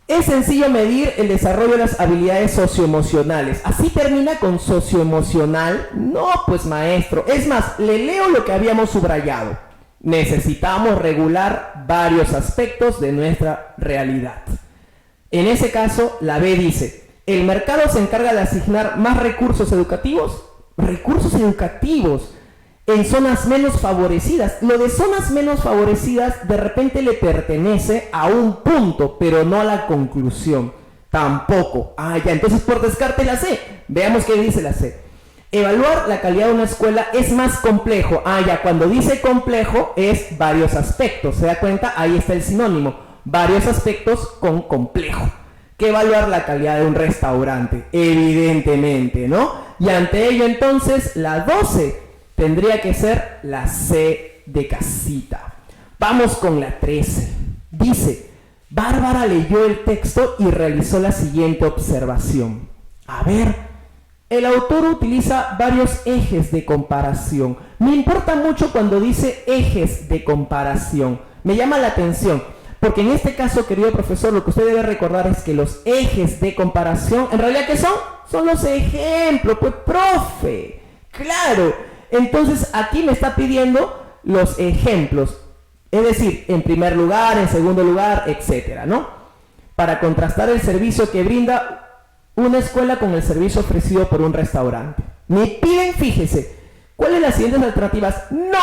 Es sencillo medir el desarrollo de las habilidades socioemocionales. ¿Así termina con socioemocional? No, pues maestro. Es más, le leo lo que habíamos subrayado. Necesitamos regular varios aspectos de nuestra realidad. En ese caso, la B dice, ¿el mercado se encarga de asignar más recursos educativos? Recursos educativos en zonas menos favorecidas. Lo de zonas menos favorecidas de repente le pertenece a un punto, pero no a la conclusión. Tampoco. Ya, entonces por descarte la C. Veamos qué dice la C. Evaluar la calidad de una escuela es más complejo. Ya, cuando dice complejo es varios aspectos. ¿Se da cuenta? Ahí está el sinónimo. Varios aspectos con complejo. Que evaluar la calidad de un restaurante. Evidentemente, ¿no? Y ante ello entonces la 12 tendría que ser la C de casita. Vamos con la 13. Dice, Bárbara leyó el texto y realizó la siguiente observación. A ver, el autor utiliza varios ejes de comparación. Me importa mucho cuando dice ejes de comparación. Me llama la atención, porque en este caso, querido profesor, lo que usted debe recordar es que los ejes de comparación, ¿en realidad qué son? Son los ejemplos, pues, profe. Claro. Entonces aquí me está pidiendo los ejemplos, es decir, en primer lugar, en segundo lugar, etcétera, ¿no? Para contrastar el servicio que brinda una escuela con el servicio ofrecido por un restaurante. Me piden, fíjese, ¿cuáles son las siguientes alternativas? No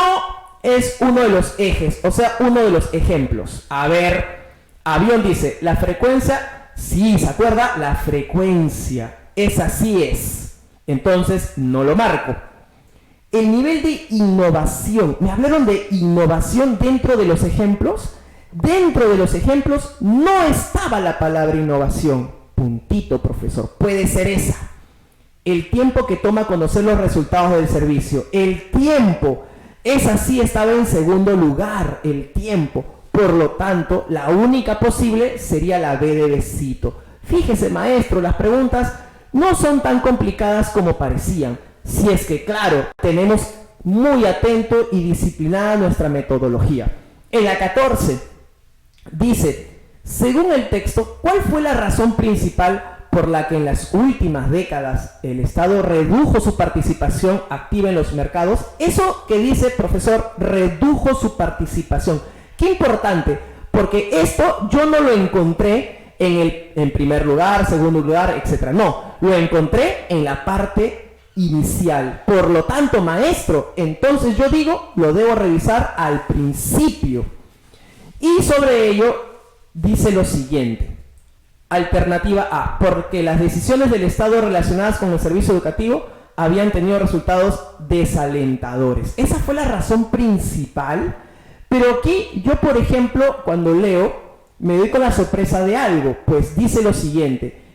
es uno de los ejes, o sea, uno de los ejemplos. A ver, Avión dice, la frecuencia, sí, ¿se acuerda? La frecuencia, esa sí es. Entonces, no lo marco. El nivel de innovación, me hablaron de innovación dentro de los ejemplos. Dentro de los ejemplos no estaba la palabra innovación. Puntito, profesor, puede ser esa. El tiempo que toma conocer los resultados del servicio. El tiempo, esa sí estaba en segundo lugar, el tiempo. Por lo tanto, la única posible sería la B de besito. Fíjese, maestro, las preguntas no son tan complicadas como parecían. Si es que, claro, tenemos muy atento y disciplinada nuestra metodología. En la 14 dice, según el texto, ¿cuál fue la razón principal por la que en las últimas décadas el Estado redujo su participación activa en los mercados? Eso que dice, profesor, redujo su participación. Qué importante, porque esto yo no lo encontré en primer lugar, segundo lugar, etc. No, lo encontré en la parte inicial. Por lo tanto, maestro, entonces yo digo, lo debo revisar al principio. Y sobre ello dice lo siguiente. Alternativa A, porque las decisiones del Estado relacionadas con el servicio educativo habían tenido resultados desalentadores. Esa fue la razón principal. Pero aquí yo, por ejemplo, cuando leo, me doy con la sorpresa de algo. Pues dice lo siguiente.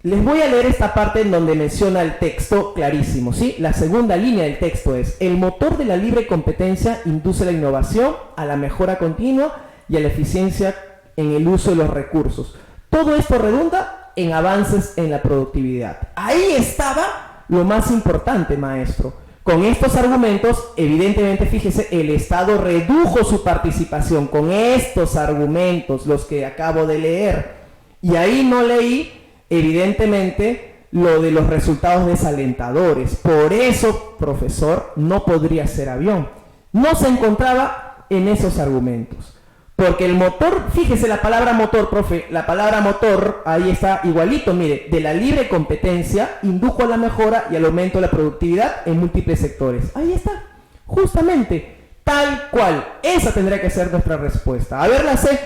Les voy a leer esta parte en donde menciona el texto clarísimo, ¿sí? La segunda línea del texto es: el motor de la libre competencia induce la innovación, a la mejora continua y a la eficiencia en el uso de los recursos. Todo esto redunda en avances en la productividad. Ahí estaba lo más importante, maestro. Con estos argumentos, evidentemente, fíjese, el Estado redujo su participación con estos argumentos, los que acabo de leer. Y ahí no leí evidentemente lo de los resultados desalentadores. Por eso, profesor, no podría ser Avión. No se encontraba en esos argumentos. Porque el motor, fíjese la palabra motor, profe, la palabra motor, ahí está igualito, mire, de la libre competencia indujo a la mejora y al aumento de la productividad en múltiples sectores. Ahí está, justamente, tal cual. Esa tendría que ser nuestra respuesta. A ver la C,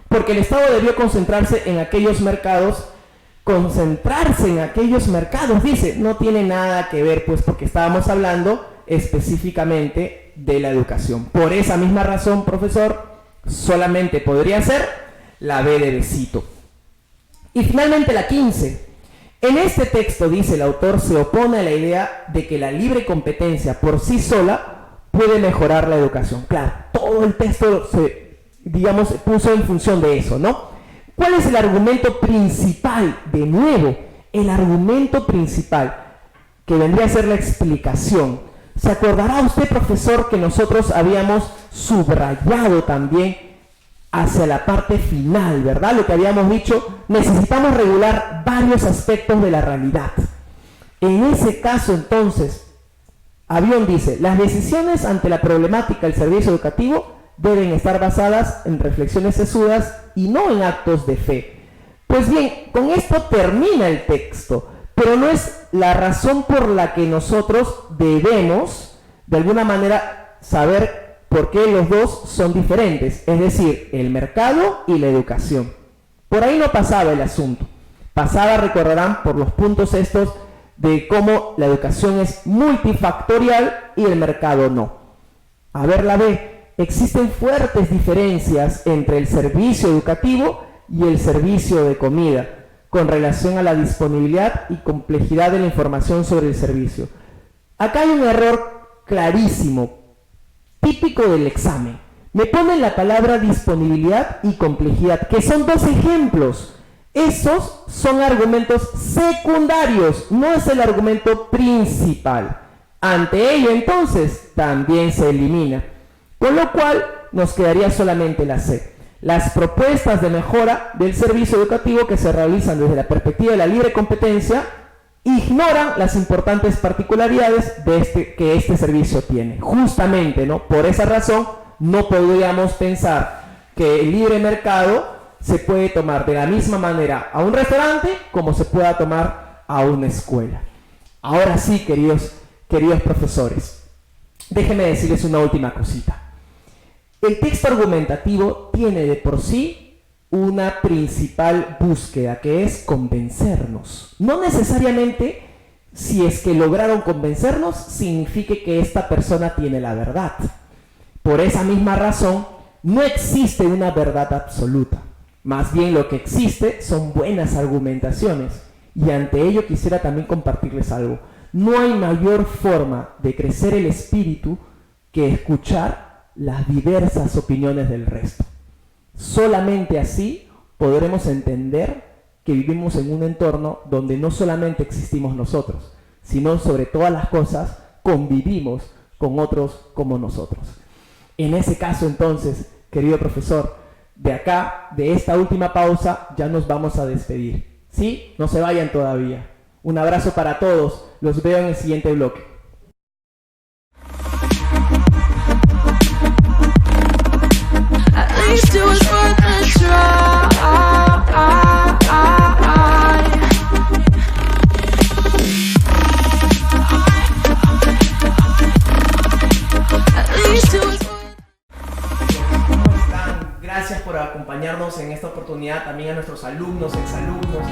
porque el Estado debió concentrarse en aquellos mercados. Dice, no tiene nada que ver, pues, porque estábamos hablando específicamente de la educación. Por esa misma razón, profesor, solamente podría ser la B de besito. Y finalmente la 15. En este texto, dice el autor, se opone a la idea de que la libre competencia por sí sola puede mejorar la educación. Claro, todo el texto se, puso en función de eso, ¿no? ¿Cuál es el argumento principal? De nuevo, el argumento principal, que vendría a ser la explicación. ¿Se acordará usted, profesor, que nosotros habíamos subrayado también hacia la parte final, ¿verdad? Lo que habíamos dicho, necesitamos regular varios aspectos de la realidad. En ese caso, entonces, Avión dice, las decisiones ante la problemática del servicio educativo deben estar basadas en reflexiones sesudas y no en actos de fe. Pues bien, con esto termina el texto, pero no es la razón por la que nosotros debemos, de alguna manera, saber por qué los dos son diferentes, es decir, el mercado y la educación. Por ahí no pasaba el asunto. Pasaba, recordarán, por los puntos estos de cómo la educación es multifactorial y el mercado no. A ver la B. Existen fuertes diferencias entre el servicio educativo y el servicio de comida, con relación a la disponibilidad y complejidad de la información sobre el servicio. Acá hay un error clarísimo, típico del examen. Me ponen la palabra disponibilidad y complejidad, que son dos ejemplos. Esos son argumentos secundarios, no es el argumento principal. Ante ello, entonces, también se elimina. Con lo cual, nos quedaría solamente la C. Las propuestas de mejora del servicio educativo que se realizan desde la perspectiva de la libre competencia ignoran las importantes particularidades que este servicio tiene. Justamente, ¿no? Por esa razón, no podríamos pensar que el libre mercado se puede tomar de la misma manera a un restaurante como se pueda tomar a una escuela. Ahora sí, queridos profesores, déjenme decirles una última cosita. El texto argumentativo tiene de por sí una principal búsqueda, que es convencernos. No necesariamente, si es que lograron convencernos, signifique que esta persona tiene la verdad. Por esa misma razón, no existe una verdad absoluta. Más bien lo que existe son buenas argumentaciones. Y ante ello quisiera también compartirles algo. No hay mayor forma de crecer el espíritu que escuchar las diversas opiniones del resto. Solamente así podremos entender que vivimos en un entorno donde no solamente existimos nosotros, sino sobre todas las cosas convivimos con otros como nosotros. En ese caso entonces, querido profesor, de acá, de esta última pausa, ya nos vamos a despedir. ¿Sí? No se vayan todavía. Un abrazo para todos. Los veo en el siguiente bloque. Gracias por acompañarnos en esta oportunidad, también a nuestros alumnos, exalumnos,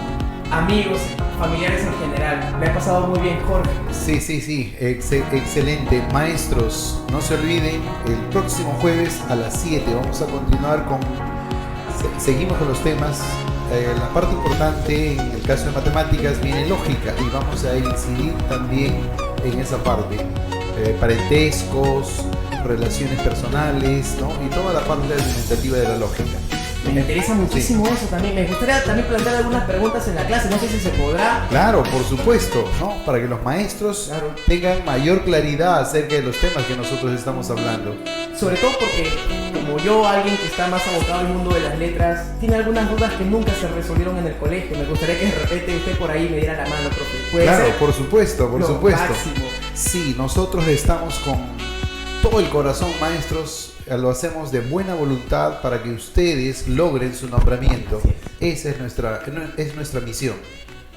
amigos, familiares en general. Me ha pasado muy bien, Jorge. Sí, excelente. Maestros, no se olviden, el próximo jueves a las 7 vamos a continuar con... Seguimos con los temas. La parte importante en el caso de matemáticas viene lógica y vamos a incidir también en esa parte. Parentescos, relaciones personales, ¿no? Y toda la parte argumentativa de la lógica. Me interesa muchísimo eso también. Me gustaría también plantear algunas preguntas en la clase, no sé si se podrá. Claro, por supuesto, ¿no? Para que los maestros tengan mayor claridad acerca de los temas que nosotros estamos hablando. Sobre todo porque, como yo, alguien que está más abocado al mundo de las letras, tiene algunas dudas que nunca se resolvieron en el colegio. Me gustaría que de repente usted por ahí me diera la mano, profe. ¿Puede claro, ser? por supuesto. Máximo. Sí, nosotros estamos con todo el corazón, maestros. Lo hacemos de buena voluntad para que ustedes logren su nombramiento. Esa es nuestra misión.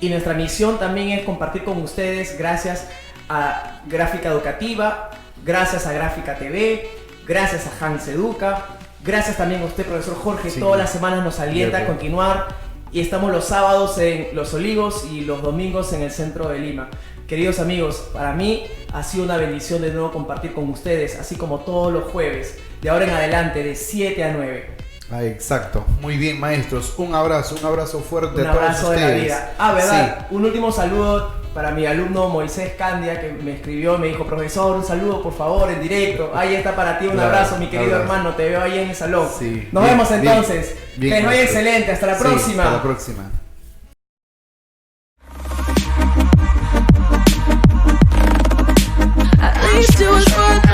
Y nuestra misión también es compartir con ustedes, gracias a Gráfica Educativa, gracias a Gráfica TV, gracias a Hans Educa, gracias también a usted, profesor Jorge, todas las semanas nos alienta a continuar. Y estamos los sábados en Los Olivos y los domingos en el centro de Lima. Queridos amigos, para mí ha sido una bendición de nuevo compartir con ustedes, así como todos los jueves, de ahora en adelante, de 7 a 9. Exacto. Muy bien, maestros. Un abrazo fuerte a todos ustedes. Un abrazo de la vida. ¿Verdad? Sí. Un último saludo para mi alumno Moisés Candia, que me escribió, me dijo, profesor, un saludo por favor en directo. Ahí está para ti, un abrazo, mi querido hermano, te veo ahí en el salón. Sí. Nos vemos entonces. Que les vaya excelente, hasta la próxima. Hasta la próxima. At least it was worth